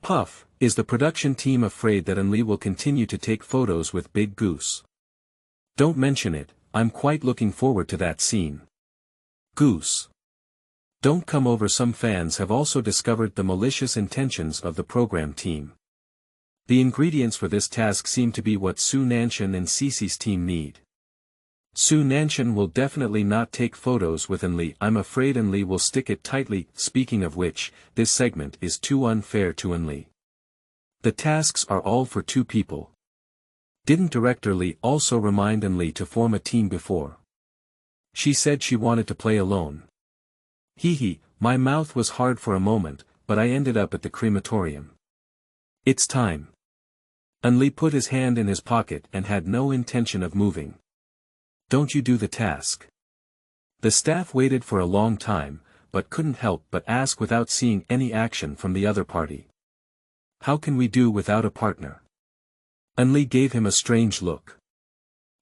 Puff, is the production team afraid that Enli will continue to take photos with Big Goose? Don't mention it, I'm quite looking forward to that scene. Goose. Don't come over. Some fans have also discovered the malicious intentions of the program team. The ingredients for this task seem to be what Su Nanshan and Cece's team need. Su Nanshan will definitely not take photos with Enli. I'm afraid Enli will stick it tightly. Speaking of which, this segment is too unfair to Enli. The tasks are all for 2 people. Didn't Director Li also remind Enli to form a team before? She said she wanted to play alone. My mouth was hard for a moment, but I ended up at the crematorium. It's time. Enli put his hand in his pocket and had no intention of moving. Don't you do the task? The staff waited for a long time, but couldn't help but ask without seeing any action from the other party. How can we do without a partner? Enli gave him a strange look.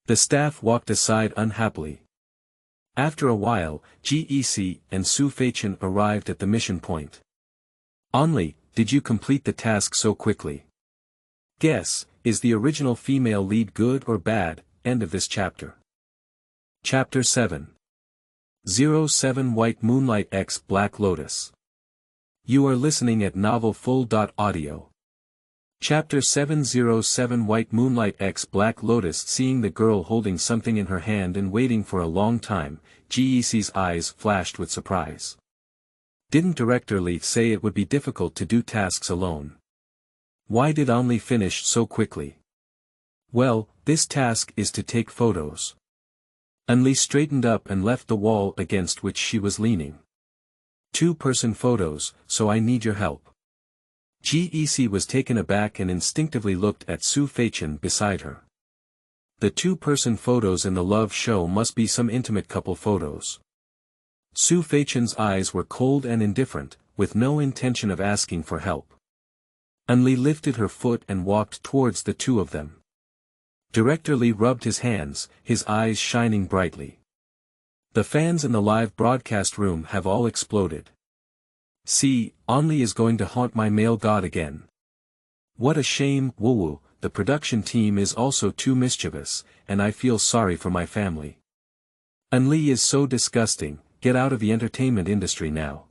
The staff walked aside unhappily. After a while, Gec and Su Feichen arrived at the mission point. Enli, did you complete the task so quickly? Guess, is the original female lead good or bad? End of this chapter. Chapter 7. 07 White Moonlight x Black Lotus. You are listening at novelfull.audio. Chapter 707 White Moonlight x Black Lotus. Seeing the girl holding something in her hand and waiting for a long time, Gec's eyes flashed with surprise. Didn't Director Li say it would be difficult to do tasks alone? Why did Enli finish so quickly? Well, this task is to take photos. Enli straightened up and left the wall against which she was leaning. 2-person photos, so I need your help. Gec was taken aback and instinctively looked at Su Feichen beside her. The 2-person photos in the love show must be some intimate couple photos. Su Feichen's eyes were cold and indifferent, with no intention of asking for help. Enli lifted her foot and walked towards the 2 of them. Director Li rubbed his hands, his eyes shining brightly. The fans in the live broadcast room have all exploded. See, Enli is going to haunt my male god again. What a shame. Woo, the production team is also too mischievous, and I feel sorry for my family. Enli is so disgusting. Get out of the entertainment industry now.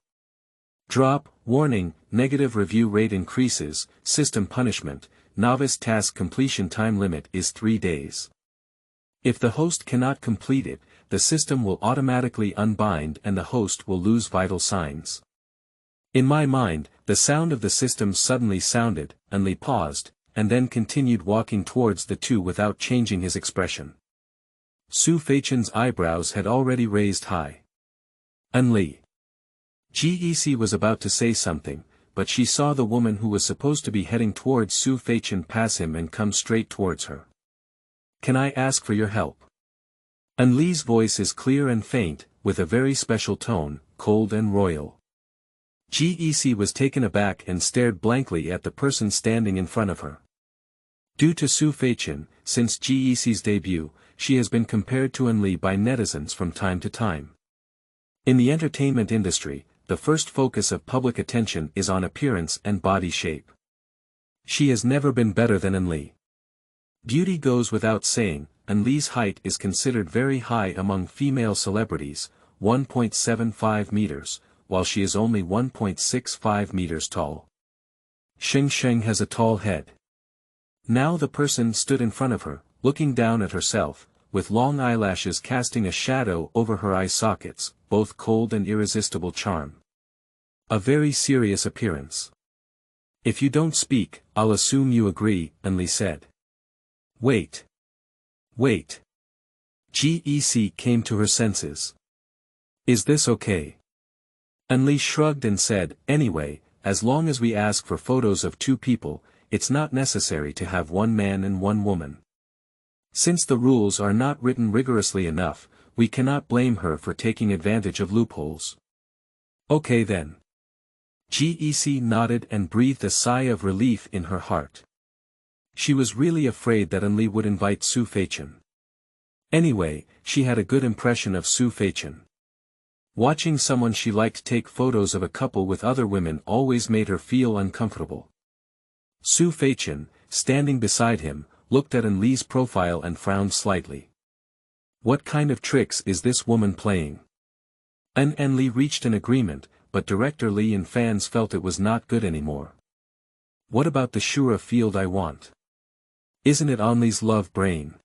Drop, warning, negative review rate increases, system punishment, novice task completion time limit is 3 days. If the host cannot complete it, the system will automatically unbind and the host will lose vital signs. In my mind, the sound of the system suddenly sounded. Enli paused, and then continued walking towards the 2 without changing his expression. Su Feichen's eyebrows had already raised high. Enli. Gec was about to say something, but she saw the woman who was supposed to be heading towards Su Feichen pass him and come straight towards her. Can I ask for your help? Enli's voice is clear and faint, with a very special tone, cold and royal. Gec was taken aback and stared blankly at the person standing in front of her. Due to Su Feichen, since Gec's debut, she has been compared to Enli by netizens from time to time. In the entertainment industry, the first focus of public attention is on appearance and body shape. She has never been better than Enli. Beauty goes without saying. Enli's height is considered very high among female celebrities, 1.75 meters, while she is only 1.65 meters tall. Sheng has a tall head. Now the person stood in front of her, looking down at herself, with long eyelashes casting a shadow over her eye sockets, both cold and irresistible charm. A very serious appearance. If you don't speak, I'll assume you agree, Enli said. Wait. Wait. Gec came to her senses. Is this okay? Enli shrugged and said, anyway, as long as we ask for photos of two people, it's not necessary to have one man and one woman. Since the rules are not written rigorously enough, we cannot blame her for taking advantage of loopholes. Okay then. Gec nodded and breathed a sigh of relief in her heart. She was really afraid that Enli would invite Su Feichen. Anyway, she had a good impression of Su Feichen. Watching someone she liked take photos of a couple with other women always made her feel uncomfortable. Su Feichen, standing beside him, looked at Enli's profile and frowned slightly. What kind of tricks is this woman playing? Enli reached an agreement, but Director Li and fans felt it was not good anymore. What about the Shura field I want? Isn't it Enli's love brain?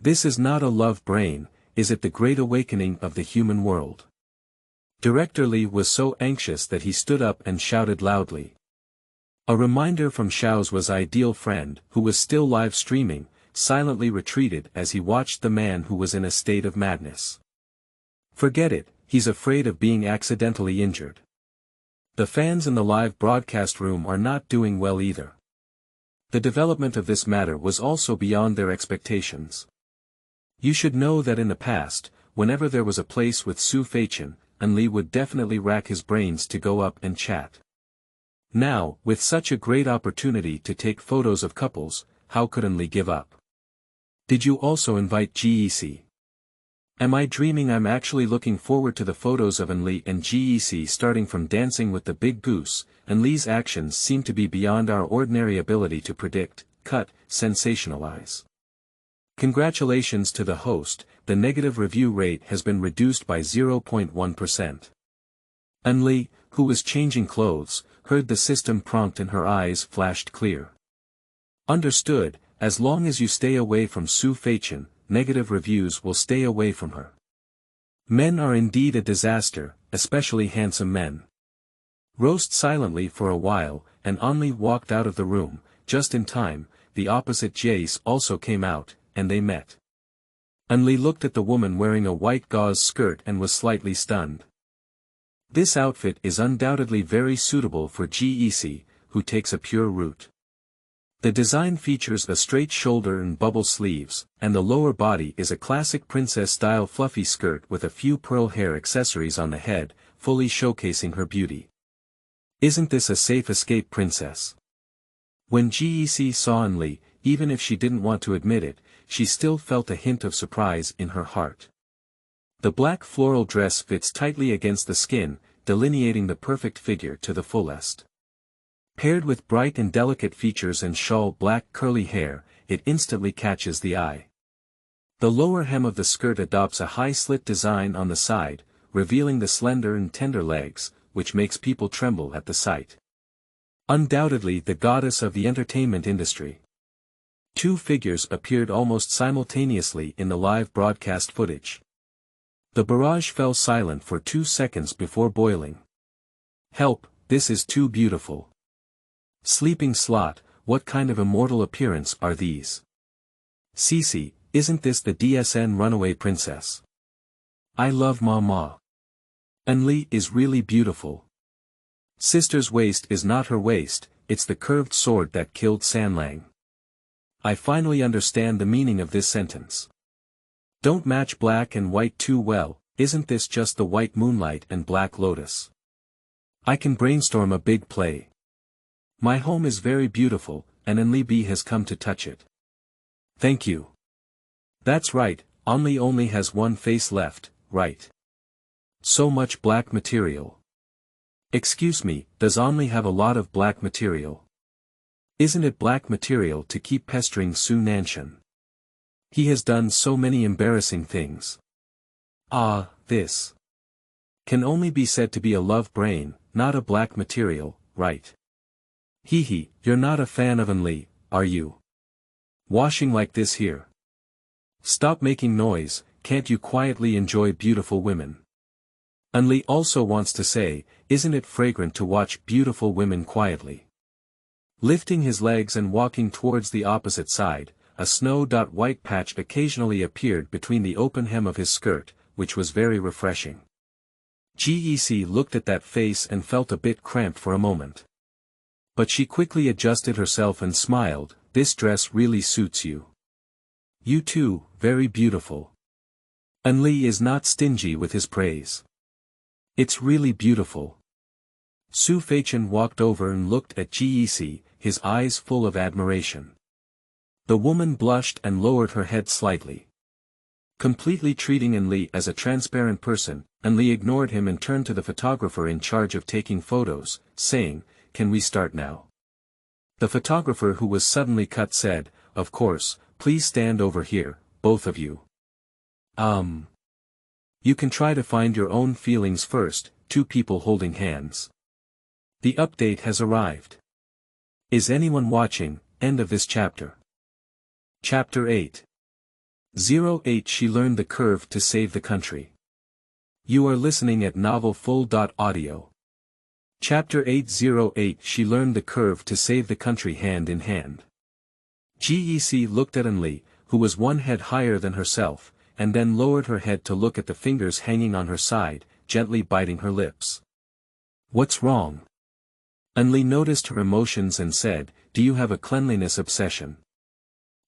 This is not a love brain, is it the great awakening of the human world? Director Li was so anxious that he stood up and shouted loudly. A reminder from Xiao's ideal friend, who was still live streaming, silently retreated as he watched the man who was in a state of madness. Forget it, he's afraid of being accidentally injured. The fans in the live broadcast room are not doing well either. The development of this matter was also beyond their expectations. You should know that in the past, whenever there was a place with Su Feichen, Enli would definitely rack his brains to go up and chat. Now, with such a great opportunity to take photos of couples, how could Enli give up? Did you also invite Gec? Am I dreaming? I'm actually looking forward to the photos of Enli and Gec starting from dancing with the big goose. Enli's actions seem to be beyond our ordinary ability to predict, cut, sensationalize. Congratulations to the host, the negative review rate has been reduced by 0.1%. Enli, who was changing clothes, heard the system prompt and her eyes flashed clear. Understood, as long as you stay away from Su Feichen, negative reviews will stay away from her. Men are indeed a disaster, especially handsome men. Roast silently for a while, and Enli walked out of the room, just in time. The opposite Jace also came out, and they met. Enli looked at the woman wearing a white gauze skirt and was slightly stunned. This outfit is undoubtedly very suitable for Gec, who takes a pure route. The design features a straight shoulder and bubble sleeves, and the lower body is a classic princess-style fluffy skirt with a few pearl hair accessories on the head, fully showcasing her beauty. Isn't this a safe escape, princess? When Gec saw Enli, even if she didn't want to admit it, she still felt a hint of surprise in her heart. The black floral dress fits tightly against the skin, delineating the perfect figure to the fullest. Paired with bright and delicate features and shawl black curly hair, it instantly catches the eye. The lower hem of the skirt adopts a high slit design on the side, revealing the slender and tender legs, which makes people tremble at the sight. Undoubtedly the goddess of the entertainment industry. Two figures appeared almost simultaneously in the live broadcast footage. The barrage fell silent for 2 seconds before boiling. Help, this is too beautiful. Sleeping slot, what kind of immortal appearance are these? Cece, isn't this the DSN runaway princess? I love Mama. Enli is really beautiful. Sister's waist is not her waist, it's the curved sword that killed Sanlang. I finally understand the meaning of this sentence. Don't match black and white too well, isn't this just the white Moonlight and black Lotus? I can brainstorm a big play. My home is very beautiful, and Enli B has come to touch it. Thank you. That's right, Enli only has one face left, right? So much black material. Excuse me, does Enli have a lot of black material? Isn't it black material to keep pestering Su Nanshan? He has done so many embarrassing things. Ah, this can only be said to be a love brain, not a black material, right? Hee, you're not a fan of Enli, are you? Washing like this here. Stop making noise, can't you quietly enjoy beautiful women? Enli also wants to say, isn't it fragrant to watch beautiful women quietly? Lifting his legs and walking towards the opposite side, a snow-white patch occasionally appeared between the open hem of his skirt, which was very refreshing. Gec looked at that face and felt a bit cramped for a moment. But she quickly adjusted herself and smiled, this dress really suits you. You too, very beautiful. Enli is not stingy with his praise. It's really beautiful. Su Feichen walked over and looked at Gec, his eyes full of admiration. The woman blushed and lowered her head slightly. Completely treating Enli as a transparent person, Enli ignored him and turned to the photographer in charge of taking photos, saying, "Can we start now?" The photographer who was suddenly cut said, "Of course, please stand over here, both of you." You can try to find your own feelings first, two people holding hands. The update has arrived. Is anyone watching? End of this chapter. Chapter 8. 08 She learned the curve to save the country. You are listening at novelfull.audio. Chapter 808 She learned the curve to save the country hand in hand. Gec looked at Enli, who was one head higher than herself, and then lowered her head to look at the fingers hanging on her side, gently biting her lips. What's wrong? Enli noticed her emotions and said, "Do you have a cleanliness obsession?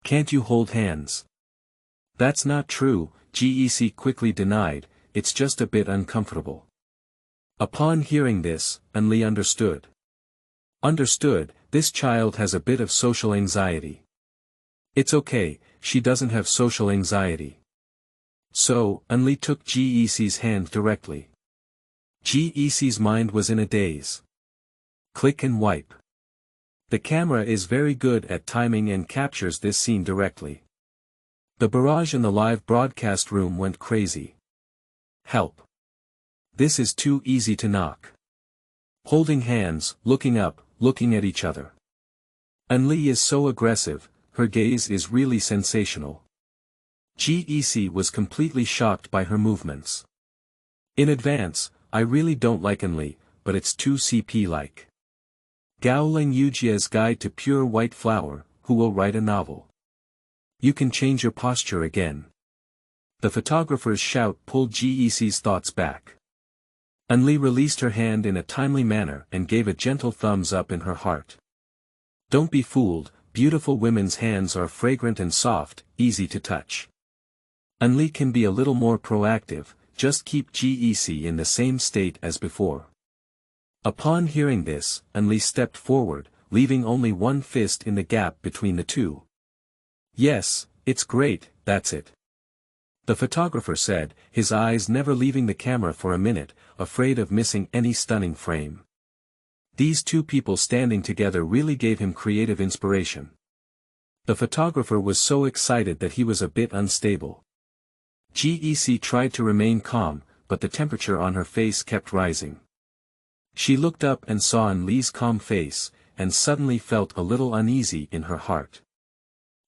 Can't you hold hands?" "That's not true," Gec quickly denied, "it's just a bit uncomfortable." Upon hearing this, Enli understood. This child has a bit of social anxiety. It's okay, she doesn't have social anxiety. So, Enli took Gec's hand directly. Gec's mind was in a daze. Click and wipe. The camera is very good at timing and captures this scene directly. The barrage in the live broadcast room went crazy. Help. This is too easy to knock. Holding hands, looking up, looking at each other. Enli is so aggressive, her gaze is really sensational. Gec was completely shocked by her movements. In advance, I really don't like Enli, but it's too CP-like. Gaoling Yujia's Guide to Pure White Flower, who will write a novel. You can change your posture again. The photographer's shout pulled Gec's thoughts back. Enli released her hand in a timely manner and gave a gentle thumbs up in her heart. Don't be fooled, beautiful women's hands are fragrant and soft, easy to touch. Enli can be a little more proactive, just keep Gec in the same state as before. Upon hearing this, Enli stepped forward, leaving only one fist in the gap between the two. Yes, it's great, that's it. The photographer said, his eyes never leaving the camera for a minute, afraid of missing any stunning frame. These two people standing together really gave him creative inspiration. The photographer was so excited that he was a bit unstable. Gec tried to remain calm, but the temperature on her face kept rising. She looked up and saw Enli's calm face, and suddenly felt a little uneasy in her heart.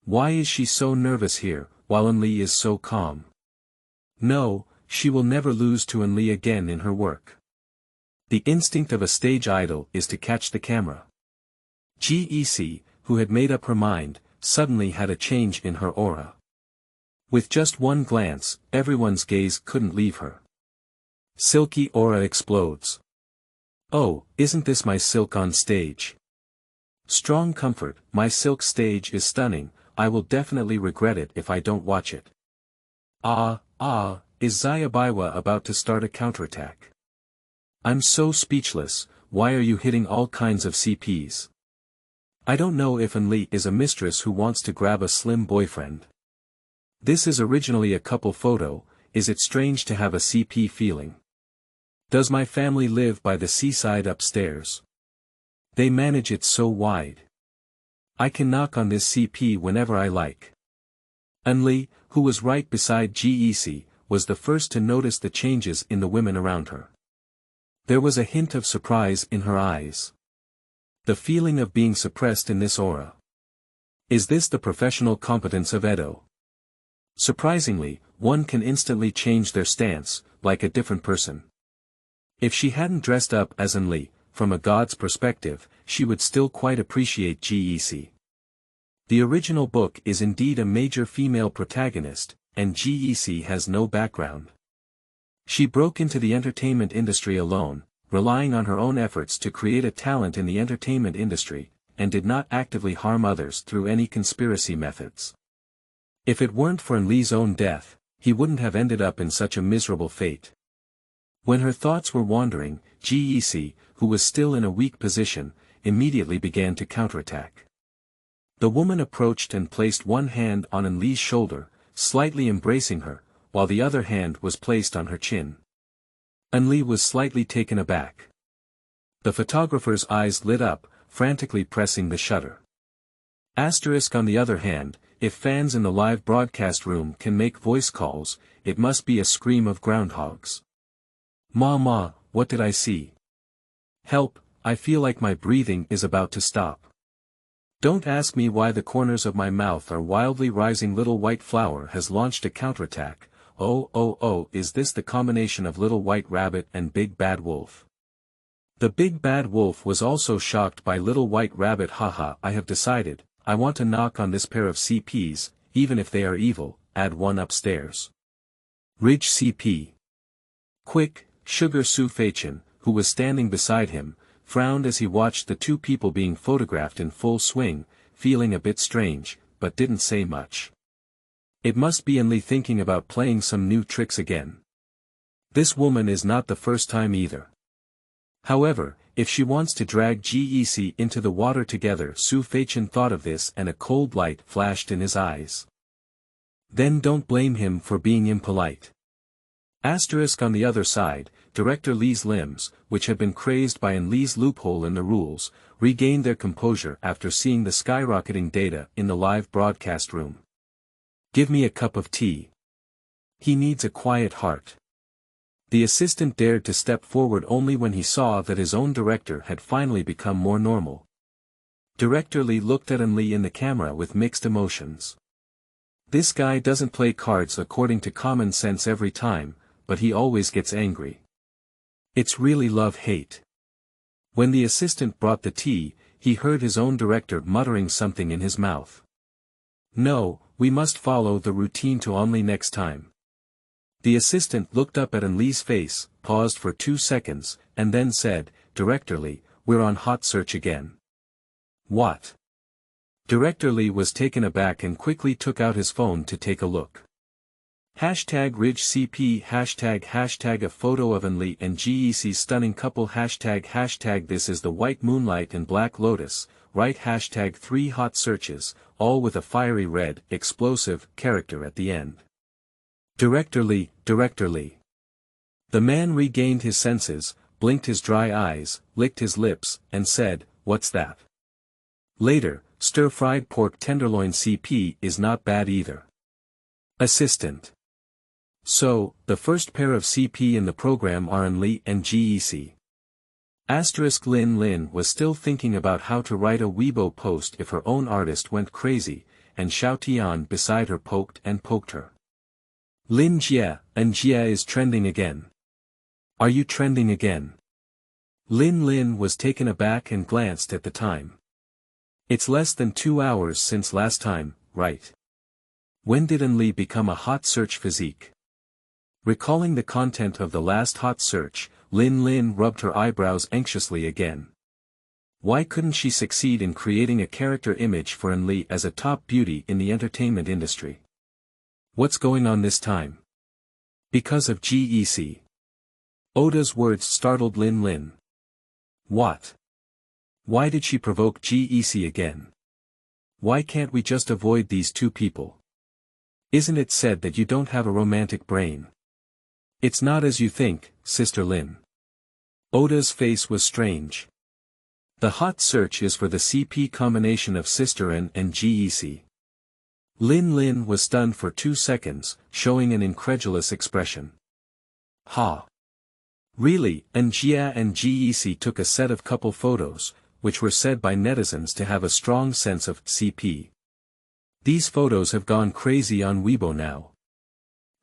Why is she so nervous here, while Enli is so calm? No, she will never lose to Enli again in her work. The instinct of a stage idol is to catch the camera. Gec, who had made up her mind, suddenly had a change in her aura. With just one glance, everyone's gaze couldn't leave her. Silky aura explodes. Oh, isn't this my silk on stage? Strong comfort, my silk stage is stunning, I will definitely regret it if I don't watch it. Is Zayabaiwa about to start a counterattack? I'm so speechless, why are you hitting all kinds of CPs? I don't know if Enli is a mistress who wants to grab a slim boyfriend. This is originally a couple photo, is it strange to have a CP feeling? Does my family live by the seaside upstairs? They manage it so wide. I can knock on this CP whenever I like. Enli, who was right beside Gec, was the first to notice the changes in the women around her. There was a hint of surprise in her eyes. The feeling of being suppressed in this aura. Is this the professional competence of Edo? Surprisingly, one can instantly change their stance, like a different person. If she hadn't dressed up as Enli, from a god's perspective, she would still quite appreciate GEC. The original book is indeed a major female protagonist, and GEC has no background. She broke into the entertainment industry alone, relying on her own efforts to create a talent in the entertainment industry, and did not actively harm others through any conspiracy methods. If it weren't for Enli's own death, he wouldn't have ended up in such a miserable fate. When her thoughts were wandering, GEC, who was still in a weak position, immediately began to counterattack. The woman approached and placed one hand on Enli's shoulder, slightly embracing her, while the other hand was placed on her chin. Enli was slightly taken aback. The photographer's eyes lit up, frantically pressing the shutter. Asterisk on the other hand, if fans in the live broadcast room can make voice calls, it must be a scream of groundhogs. Ma, what did I see? Help, I feel like my breathing is about to stop. Don't ask me why the corners of my mouth are wildly rising. Little White Flower has launched a counterattack. Oh, is this the combination of Little White Rabbit and Big Bad Wolf? The Big Bad Wolf was also shocked by Little White Rabbit. Haha, I have decided, I want to knock on this pair of CPs, even if they are evil, add one upstairs. Ridge CP. Quick, Sugar Su Feichin, who was standing beside him, frowned as he watched the two people being photographed in full swing, feeling a bit strange, but didn't say much. It must be Enli thinking about playing some new tricks again. This woman is not the first time either. However, if she wants to drag GEC into the water together, Su Feichin thought of this and a cold light flashed in his eyes. Then don't blame him for being impolite. Asterisk on the other side, Director Lee's limbs, which had been crazed by Enli's loophole in the rules, regained their composure after seeing the skyrocketing data in the live broadcast room. Give me a cup of tea. He needs a quiet heart. The assistant dared to step forward only when he saw that his own director had finally become more normal. Director Lee looked at Enli in the camera with mixed emotions. This guy doesn't play cards according to common sense every time, but he always gets angry. It's really love-hate. When the assistant brought the tea, he heard his own director muttering something in his mouth. No, we must follow the routine to only next time. The assistant looked up at Enli's face, paused for 2 seconds, and then said, Director Lee, we're on hot search again. What? Director Lee was taken aback and quickly took out his phone to take a look. Ridge CP ## a photo of Enli and GEC's stunning couple ## this is the white Moonlight and black Lotus, right #3 hot searches, all with a fiery red, explosive, character at the end. Director Lee. The man regained his senses, blinked his dry eyes, licked his lips, and said, what's that? Later, stir-fried pork tenderloin CP is not bad either. Assistant. So, the first pair of CP in the program are Enli and GEC. Asterisk Lin was still thinking about how to write a Weibo post if her own artist went crazy, and Xiao Tian beside her poked her. Lin Jie, and Jie is trending again. Are you trending again? Lin was taken aback and glanced at the time. It's less than 2 hours since last time, right? When did Enli become a hot search physique? Recalling the content of the last hot search, Lin rubbed her eyebrows anxiously again. Why couldn't she succeed in creating a character image for Enli as a top beauty in the entertainment industry? What's going on this time? Because of GEC. Oda's words startled Lin. What? Why did she provoke GEC again? Why can't we just avoid these two people? Isn't it said that you don't have a romantic brain? It's not as you think, Sister Lin. Oda's face was strange. The hot search is for the CP combination of Sister N and GEC. Lin was stunned for 2 seconds, showing an incredulous expression. Ha! Really? And Jia and GEC took a set of couple photos, which were said by netizens to have a strong sense of CP. These photos have gone crazy on Weibo now.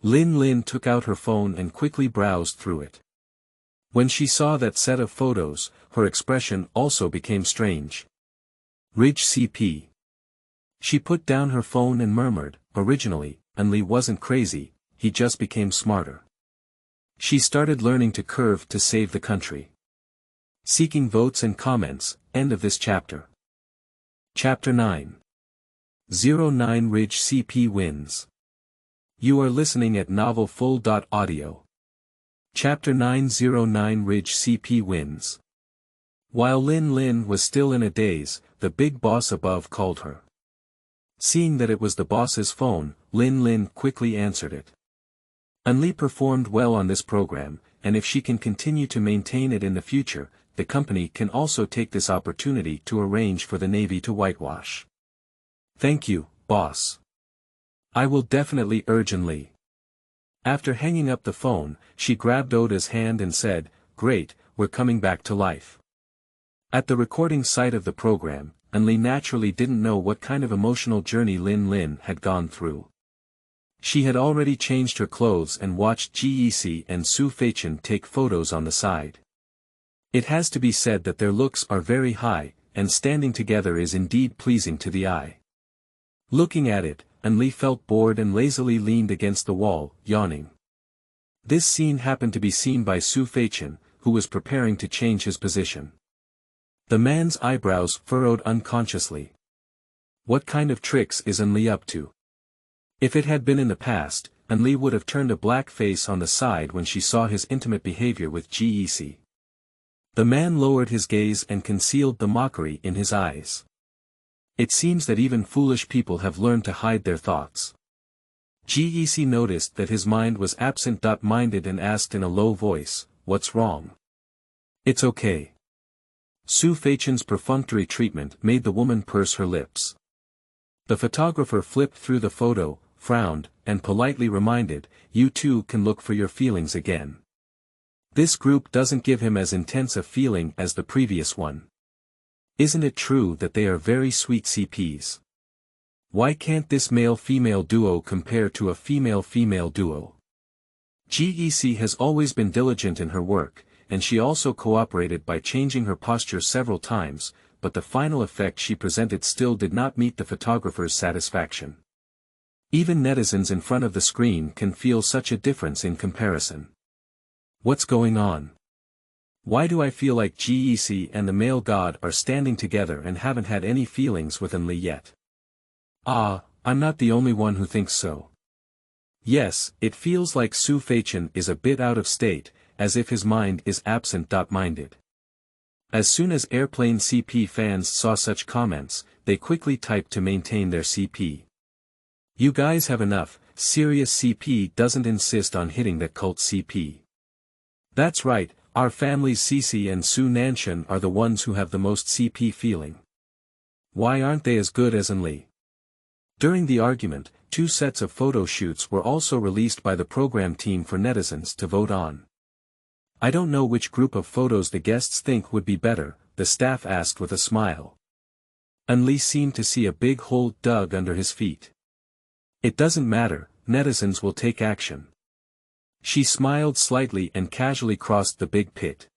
Lin Lin took out her phone and quickly browsed through it. When she saw that set of photos, her expression also became strange. Ridge CP. She put down her phone and murmured, originally, Enli wasn't crazy, he just became smarter. She started learning to curve to save the country. Seeking votes and comments, end of this chapter. Chapter 9. 09 Ridge CP wins. You are listening at novelfull.audio. Chapter 909 Ridge CP wins. While Lin Lin was still in a daze, the big boss above called her. Seeing that it was the boss's phone, Lin Lin quickly answered it. Enli performed well on this program, and if she can continue to maintain it in the future, the company can also take this opportunity to arrange for the Navy to whitewash. Thank you, boss. I will definitely urge Enli. After hanging up the phone, she grabbed Oda's hand and said, Great, we're coming back to life. At the recording site of the program, Enli naturally didn't know what kind of emotional journey Lin Lin had gone through. She had already changed her clothes and watched Gec and Su Feichen take photos on the side. It has to be said that their looks are very high, and standing together is indeed pleasing to the eye. Looking at it, Enli felt bored and lazily leaned against the wall, yawning. This scene happened to be seen by Su Feichen, who was preparing to change his position. The man's eyebrows furrowed unconsciously. What kind of tricks is Enli up to? If it had been in the past, Enli would have turned a black face on the side when she saw his intimate behavior with Gec. The man lowered his gaze and concealed the mockery in his eyes. It seems that even foolish people have learned to hide their thoughts. Gec noticed that his mind was absent-minded and asked in a low voice, What's wrong? It's okay. Su Feichen's perfunctory treatment made the woman purse her lips. The photographer flipped through the photo, frowned, and politely reminded, You too can look for your feelings again. This group doesn't give him as intense a feeling as the previous one. Isn't it true that they are very sweet CPs? Why can't this male-female duo compare to a female-female duo? Gec has always been diligent in her work, and she also cooperated by changing her posture several times, but the final effect she presented still did not meet the photographer's satisfaction. Even netizens in front of the screen can feel such a difference in comparison. What's going on? Why do I feel like Gec and the male god are standing together and haven't had any feelings with Enli yet? Ah, I'm not the only one who thinks so. Yes, it feels like Su Feichen is a bit out of state, as if his mind is absent-minded. As soon as Airplane CP fans saw such comments, they quickly typed to maintain their CP. You guys have enough, serious CP doesn't insist on hitting that cult CP. That's right, our families Cici and Su Nanshan are the ones who have the most CP feeling. Why aren't they as good as Enli? During the argument, 2 sets of photo shoots were also released by the program team for netizens to vote on. I don't know which group of photos the guests think would be better, the staff asked with a smile. Enli seemed to see a big hole dug under his feet. It doesn't matter, netizens will take action. She smiled slightly and casually crossed the big pit.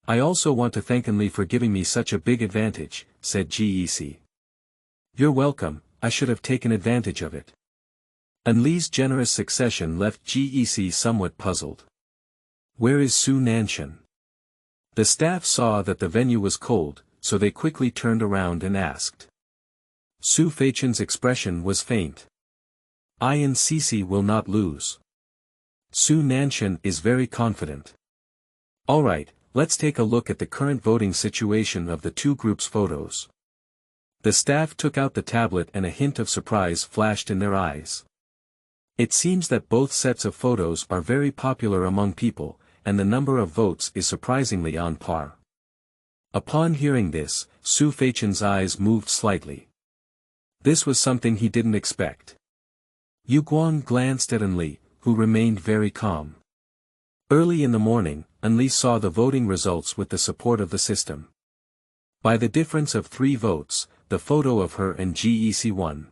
I also want to thank Enli for giving me such a big advantage, said Gec. You're welcome, I should have taken advantage of it. Enli's generous succession left Gec somewhat puzzled. Where is Su Nanshan? The staff saw that the venue was cold, so they quickly turned around and asked. Su Feichen's expression was faint. I and Cici will not lose. Su Nanshan is very confident. Alright, let's take a look at the current voting situation of the 2 groups' photos. The staff took out the tablet and a hint of surprise flashed in their eyes. It seems that both sets of photos are very popular among people, and the number of votes is surprisingly on par. Upon hearing this, Su Feichen's eyes moved slightly. This was something he didn't expect. Yu Guang glanced at Enli, who remained very calm. Early in the morning, Enli saw the voting results with the support of the system. By the difference of 3 votes, the photo of her and Gec won.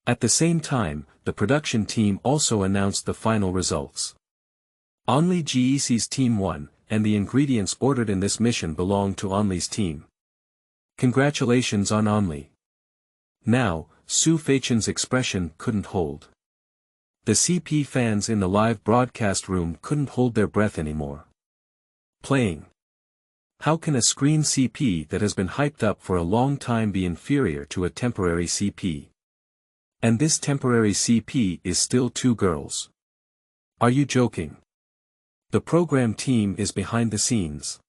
At the same time, the production team also announced the final results. Only GEC's team won, and the ingredients ordered in this mission belonged to Only's team. Congratulations on Only. Now, Su Feichen's expression couldn't hold. The CP fans in the live broadcast room couldn't hold their breath anymore. Playing. How can a screen CP that has been hyped up for a long time be inferior to a temporary CP? And this temporary CP is still two girls. Are you joking? The program team is behind the scenes.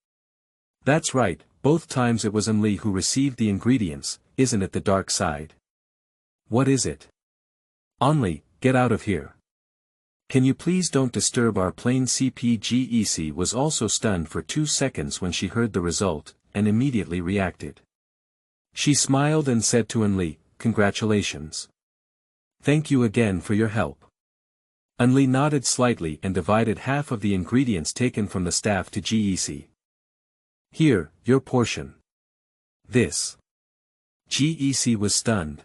That's right, both times it was Enli who received the ingredients, isn't it the dark side? What is it? Only, get out of here. Can you please don't disturb our plane? CP GEC was also stunned for 2 seconds when she heard the result, and immediately reacted. She smiled and said to Enli, "Congratulations. Thank you again for your help." Enli nodded slightly and divided half of the ingredients taken from the staff to GEC. "Here, your portion." This. GEC was stunned.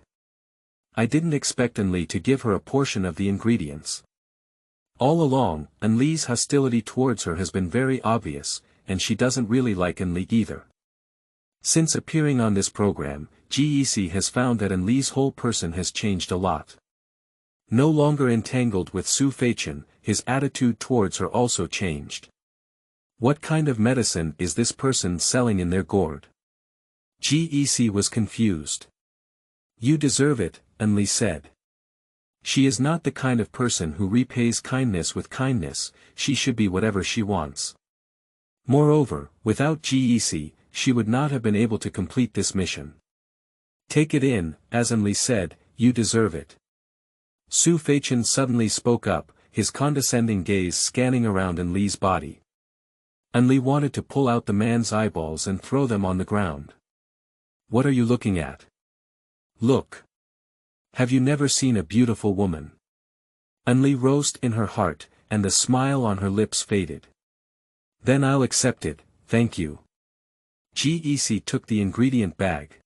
I didn't expect Enli to give her a portion of the ingredients. All along, Enli's hostility towards her has been very obvious, and she doesn't really like Enli either. Since appearing on this program, GEC has found that Enli's whole person has changed a lot. No longer entangled with Su Feichen, his attitude towards her also changed. What kind of medicine is this person selling in their gourd? GEC was confused. "You deserve it," Enli said. She is not the kind of person who repays kindness with kindness, she should be whatever she wants. Moreover, without GEC, she would not have been able to complete this mission. "Take it in," as Enli said, "you deserve it." Su Feichen suddenly spoke up, his condescending gaze scanning around Enli's body. Enli wanted to pull out the man's eyeballs and throw them on the ground. "What are you looking at? Look. Have you never seen a beautiful woman?" Enli roused in her heart, and the smile on her lips faded. "Then I'll accept it, thank you." GEC took the ingredient bag.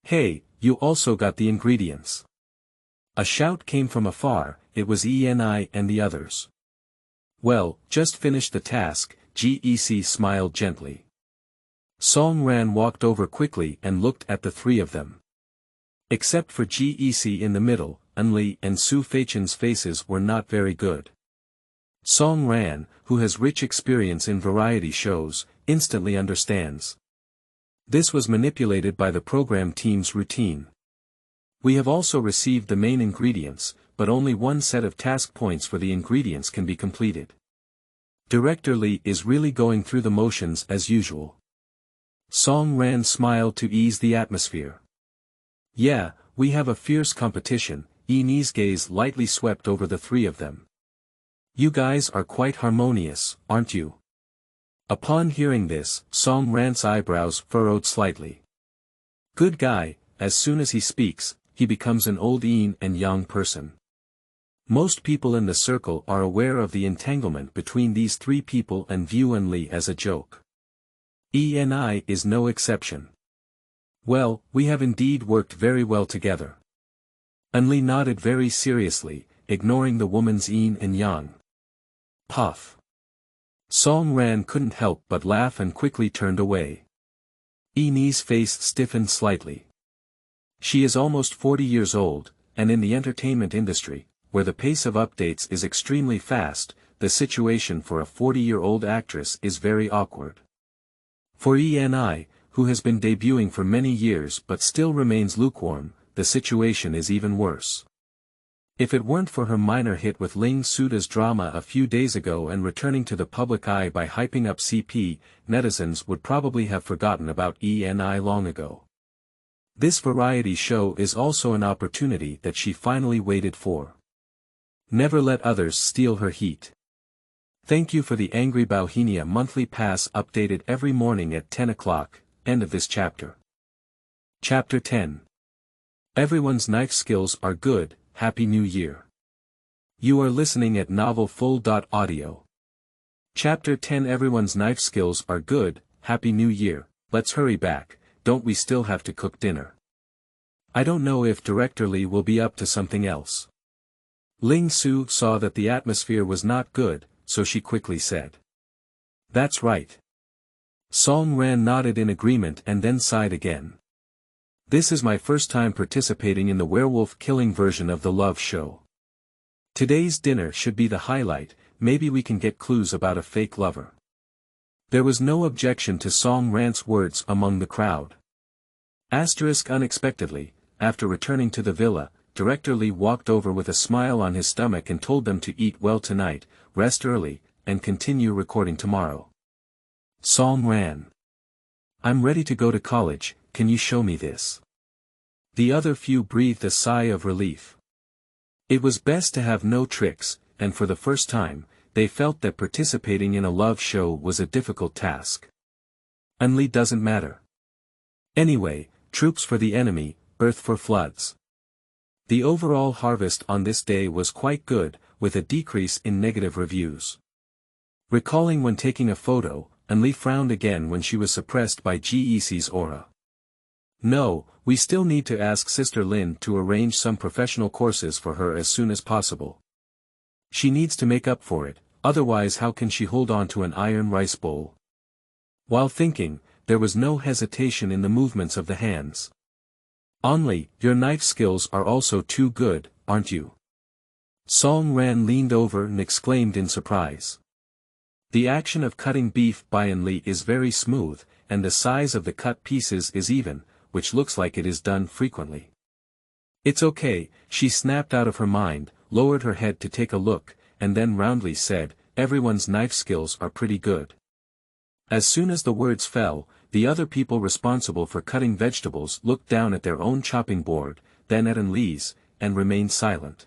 "Hey, you also got the ingredients." A shout came from afar, it was Eni and the others. "Well, just finished the task," GEC smiled gently. Song Ran walked over quickly and looked at the three of them. Except for GEC in the middle, Enli and Su Feichen's faces were not very good. Song Ran, who has rich experience in variety shows, instantly understands. This was manipulated by the program team's routine. We have also received the main ingredients, but only one set of task points for the ingredients can be completed. Director Li is really going through the motions as usual. Song Ran smiled to ease the atmosphere. "Yeah, we have a fierce competition," Eni's gaze lightly swept over the three of them. "You guys are quite harmonious, aren't you?" Upon hearing this, Song Ran's eyebrows furrowed slightly. Good guy, as soon as he speaks, he becomes an old yin and yang person. Most people in the circle are aware of the entanglement between these three people and view Enli as a joke. Eni is no exception. "Well, we have indeed worked very well together." Enli nodded very seriously, ignoring the woman's yin and yang. Puff. Song Ran couldn't help but laugh and quickly turned away. Eni's face stiffened slightly. She is almost 40 years old, and in the entertainment industry, where the pace of updates is extremely fast, the situation for a 40-year-old actress is very awkward. For Eni, who has been debuting for many years but still remains lukewarm, the situation is even worse. If it weren't for her minor hit with Ling Suda's drama a few days ago and returning to the public eye by hyping up CP, netizens would probably have forgotten about Eni long ago. This variety show is also an opportunity that she finally waited for. Never let others steal her heat. Thank you for the Angry Bauhinia monthly pass updated every morning at 10 o'clock. End of this chapter. Chapter 10. Everyone's knife skills are good, Happy New Year. You are listening at novelfull.audio. Chapter 10. Everyone's knife skills are good, Happy New Year. Let's hurry back, don't we still have to cook dinner? I don't know if Director Lee will be up to something else. Ling Su saw that the atmosphere was not good, so she quickly said. That's right. Song Ran nodded in agreement and then sighed again. This is my first time participating in the werewolf killing version of the love show. Today's dinner should be the highlight, maybe we can get clues about a fake lover. There was no objection to Song Ran's words among the crowd. Unexpectedly, after returning to the villa, Director Lee walked over with a smile on his stomach and told them to eat well tonight, rest early, and continue recording tomorrow. Song Ran. I'm ready to go to college, can you show me this? The other few breathed a sigh of relief. It was best to have no tricks, and for the first time, they felt that participating in a love show was a difficult task. Unli doesn't matter. Anyway, troops for the enemy, earth for floods. The overall harvest on this day was quite good, with a decrease in negative reviews. Recalling when taking a photo, Unli frowned again when she was suppressed by GEC's aura. No, we still need to ask Sister Lin to arrange some professional courses for her as soon as possible. She needs to make up for it, otherwise how can she hold on to an iron rice bowl? While thinking, there was no hesitation in the movements of the hands. Only, your knife skills are also too good, aren't you? Song Ran leaned over and exclaimed in surprise. The action of cutting beef by Enli is very smooth, and the size of the cut pieces is even, which looks like it is done frequently. It's okay, she snapped out of her mind, lowered her head to take a look, and then roundly said, everyone's knife skills are pretty good. As soon as the words fell, the other people responsible for cutting vegetables looked down at their own chopping board, then at Enli's, and remained silent.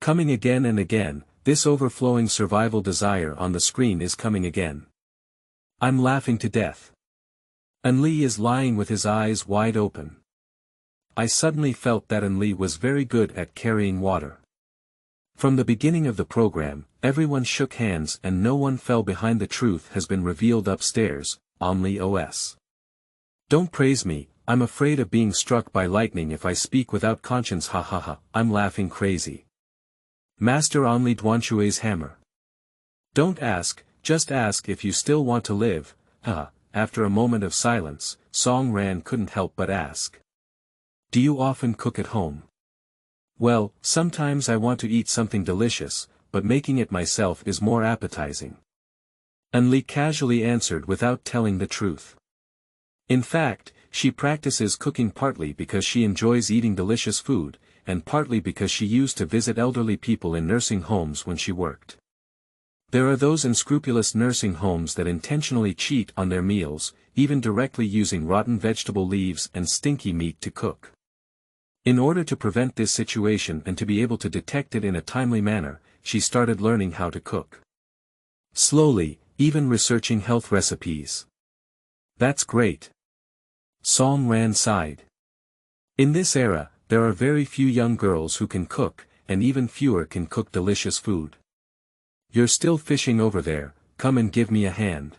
Coming again and again, this overflowing survival desire on the screen is coming again. I'm laughing to death. Enli is lying with his eyes wide open. I suddenly felt that Enli was very good at carrying water. From the beginning of the program, everyone shook hands and no one fell behind. The truth has been revealed upstairs, Enli OS. Don't praise me, I'm afraid of being struck by lightning if I speak without conscience, ha ha ha, I'm laughing crazy. Master Enli Duanshui's hammer. Don't ask, just ask if you still want to live, After a moment of silence, Song Ran couldn't help but ask. Do you often cook at home? Well, sometimes I want to eat something delicious, but making it myself is more appetizing. Enli casually answered without telling the truth. In fact, she practices cooking partly because she enjoys eating delicious food, and partly because she used to visit elderly people in nursing homes when she worked. There are those unscrupulous nursing homes that intentionally cheat on their meals, even directly using rotten vegetable leaves and stinky meat to cook. In order to prevent this situation and to be able to detect it in a timely manner, she started learning how to cook. Slowly, even researching health recipes. That's great. Song Ran sighed. In this era, there are very few young girls who can cook, and even fewer can cook delicious food. You're still fishing over there, come and give me a hand.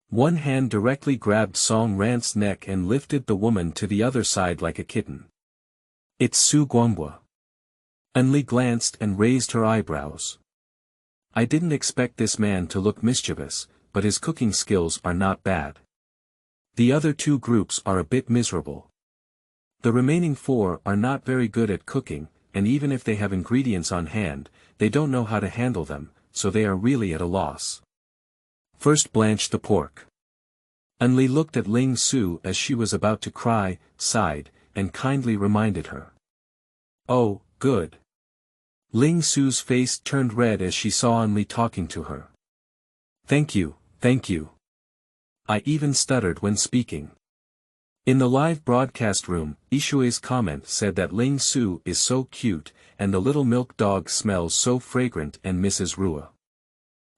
One hand directly grabbed Song Ran's neck and lifted the woman to the other side like a kitten. It's Su Guanghua. Enli glanced and raised her eyebrows. I didn't expect this man to look mischievous, but his cooking skills are not bad. The other two groups are a bit miserable. The remaining four are not very good at cooking, and even if they have ingredients on hand, they don't know how to handle them, so they are really at a loss. First blanch the pork. Enli looked at Ling Su as she was about to cry, sighed, and kindly reminded her. Oh, good. Ling Su's face turned red as she saw Enli talking to her. Thank you, thank you. I even stuttered when speaking. In the live broadcast room, Ishui's comment said that Ling Su is so cute, and the little milk dog smells so fragrant, and Mrs. Rua.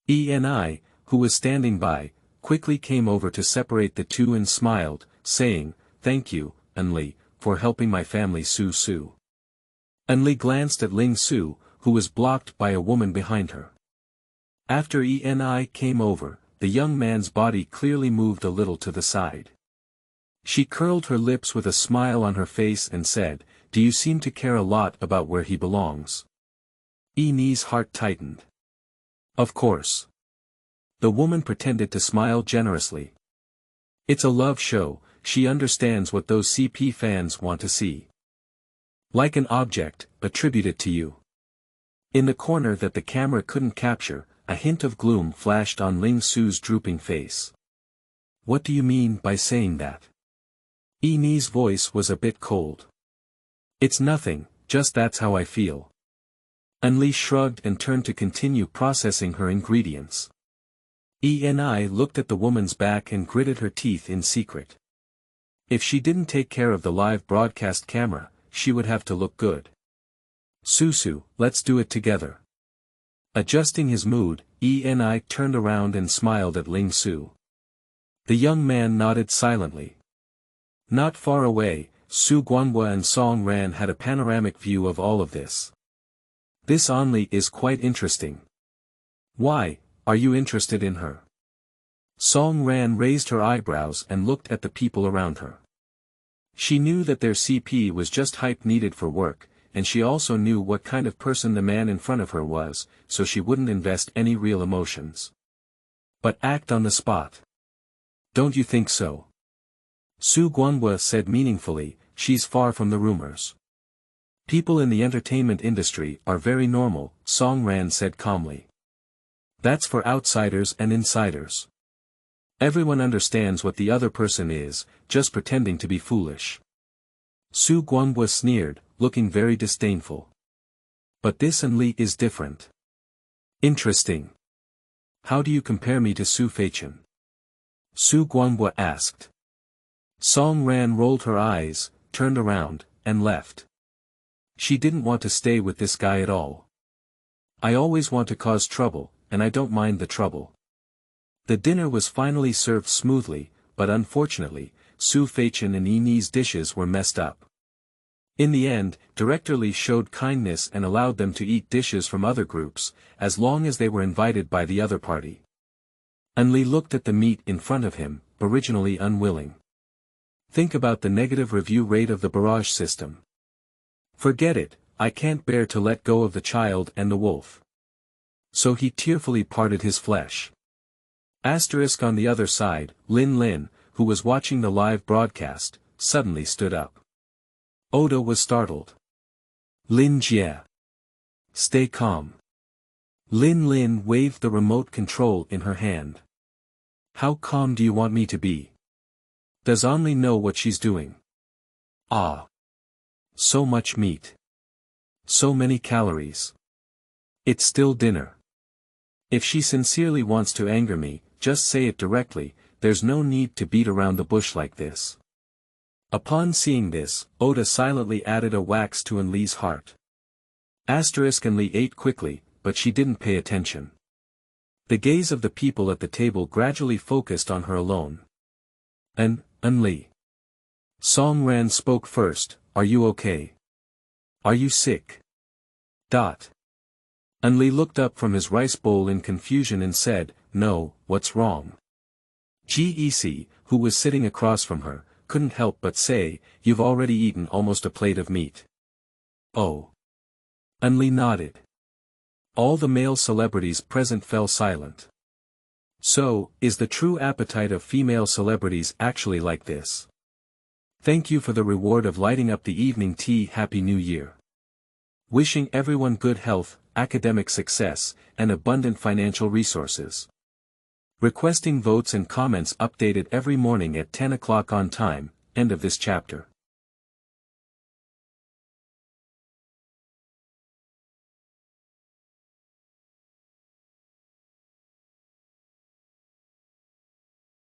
Eni, who was standing by, quickly came over to separate the two and smiled, saying, Thank you, Enli, for helping my family Su. Enli glanced at Ling Su, who was blocked by a woman behind her. After Eni came over, the young man's body clearly moved a little to the side. She curled her lips with a smile on her face and said, "Do you seem to care a lot about where he belongs?" Eni's heart tightened. "Of course." The woman pretended to smile generously. "It's a love show, she understands what those CP fans want to see. Like an object, attributed to you." In the corner that the camera couldn't capture, a hint of gloom flashed on Ling Su's drooping face. "What do you mean by saying that?" Eni's voice was a bit cold. "It's nothing, just that's how I feel." Enli shrugged and turned to continue processing her ingredients. Eni looked at the woman's back and gritted her teeth in secret. If she didn't take care of the live broadcast camera, she would have to look good. "Susu, let's do it together." Adjusting his mood, Eni turned around and smiled at Ling Su. The young man nodded silently. Not far away, Su Guanhua and Song Ran had a panoramic view of all of this. "This Only is quite interesting." "Why, are you interested in her?" Song Ran raised her eyebrows and looked at the people around her. She knew that their CP was just hype needed for work, and she also knew what kind of person the man in front of her was, so she wouldn't invest any real emotions. But act on the spot. "Don't you think so?" Su Guanhua said meaningfully, "She's far from the rumors." "People in the entertainment industry are very normal," Song Ran said calmly. "That's for outsiders and insiders. Everyone understands what the other person is, just pretending to be foolish." Su Guanhua sneered, looking very disdainful. "But this Enli is different." "Interesting. How do you compare me to Su Feichen?" Su Guanhua asked. Song Ran rolled her eyes, turned around, and left. She didn't want to stay with this guy at all. "I always want to cause trouble, and I don't mind the trouble." The dinner was finally served smoothly, but unfortunately, Su Feichen and Eni's dishes were messed up. In the end, Director Li showed kindness and allowed them to eat dishes from other groups, as long as they were invited by the other party. Enli looked at the meat in front of him, originally unwilling. "Think about the negative review rate of the barrage system." "Forget it, I can't bear to let go of the child and the wolf." So he tearfully parted his flesh. Asterisk on the other side, Lin Lin, who was watching the live broadcast, suddenly stood up. Oda was startled. "Lin Jie. Stay calm." Lin Lin waved the remote control in her hand. "How calm do you want me to be? Does Only know what she's doing?" "Ah. So much meat. So many calories. It's still dinner. If she sincerely wants to anger me, just say it directly, there's no need to beat around the bush like this." Upon seeing this, Oda silently added a wax to Enli's heart. Asterisk Enli ate quickly, but she didn't pay attention. The gaze of the people at the table gradually focused on her alone. Enli. Song Ran spoke first, "Are you okay? Are you sick?" Enli looked up from his rice bowl in confusion and said, "No, what's wrong?" Gec, who was sitting across from her, couldn't help but say, "You've already eaten almost a plate of meat." "Oh." Enli nodded. All the male celebrities present fell silent. So, is the true appetite of female celebrities actually like this? Thank you for the reward of lighting up the evening tea. Happy New Year. Wishing everyone good health, academic success, and abundant financial resources. Requesting votes and comments updated every morning at 10 o'clock on time. End of this chapter.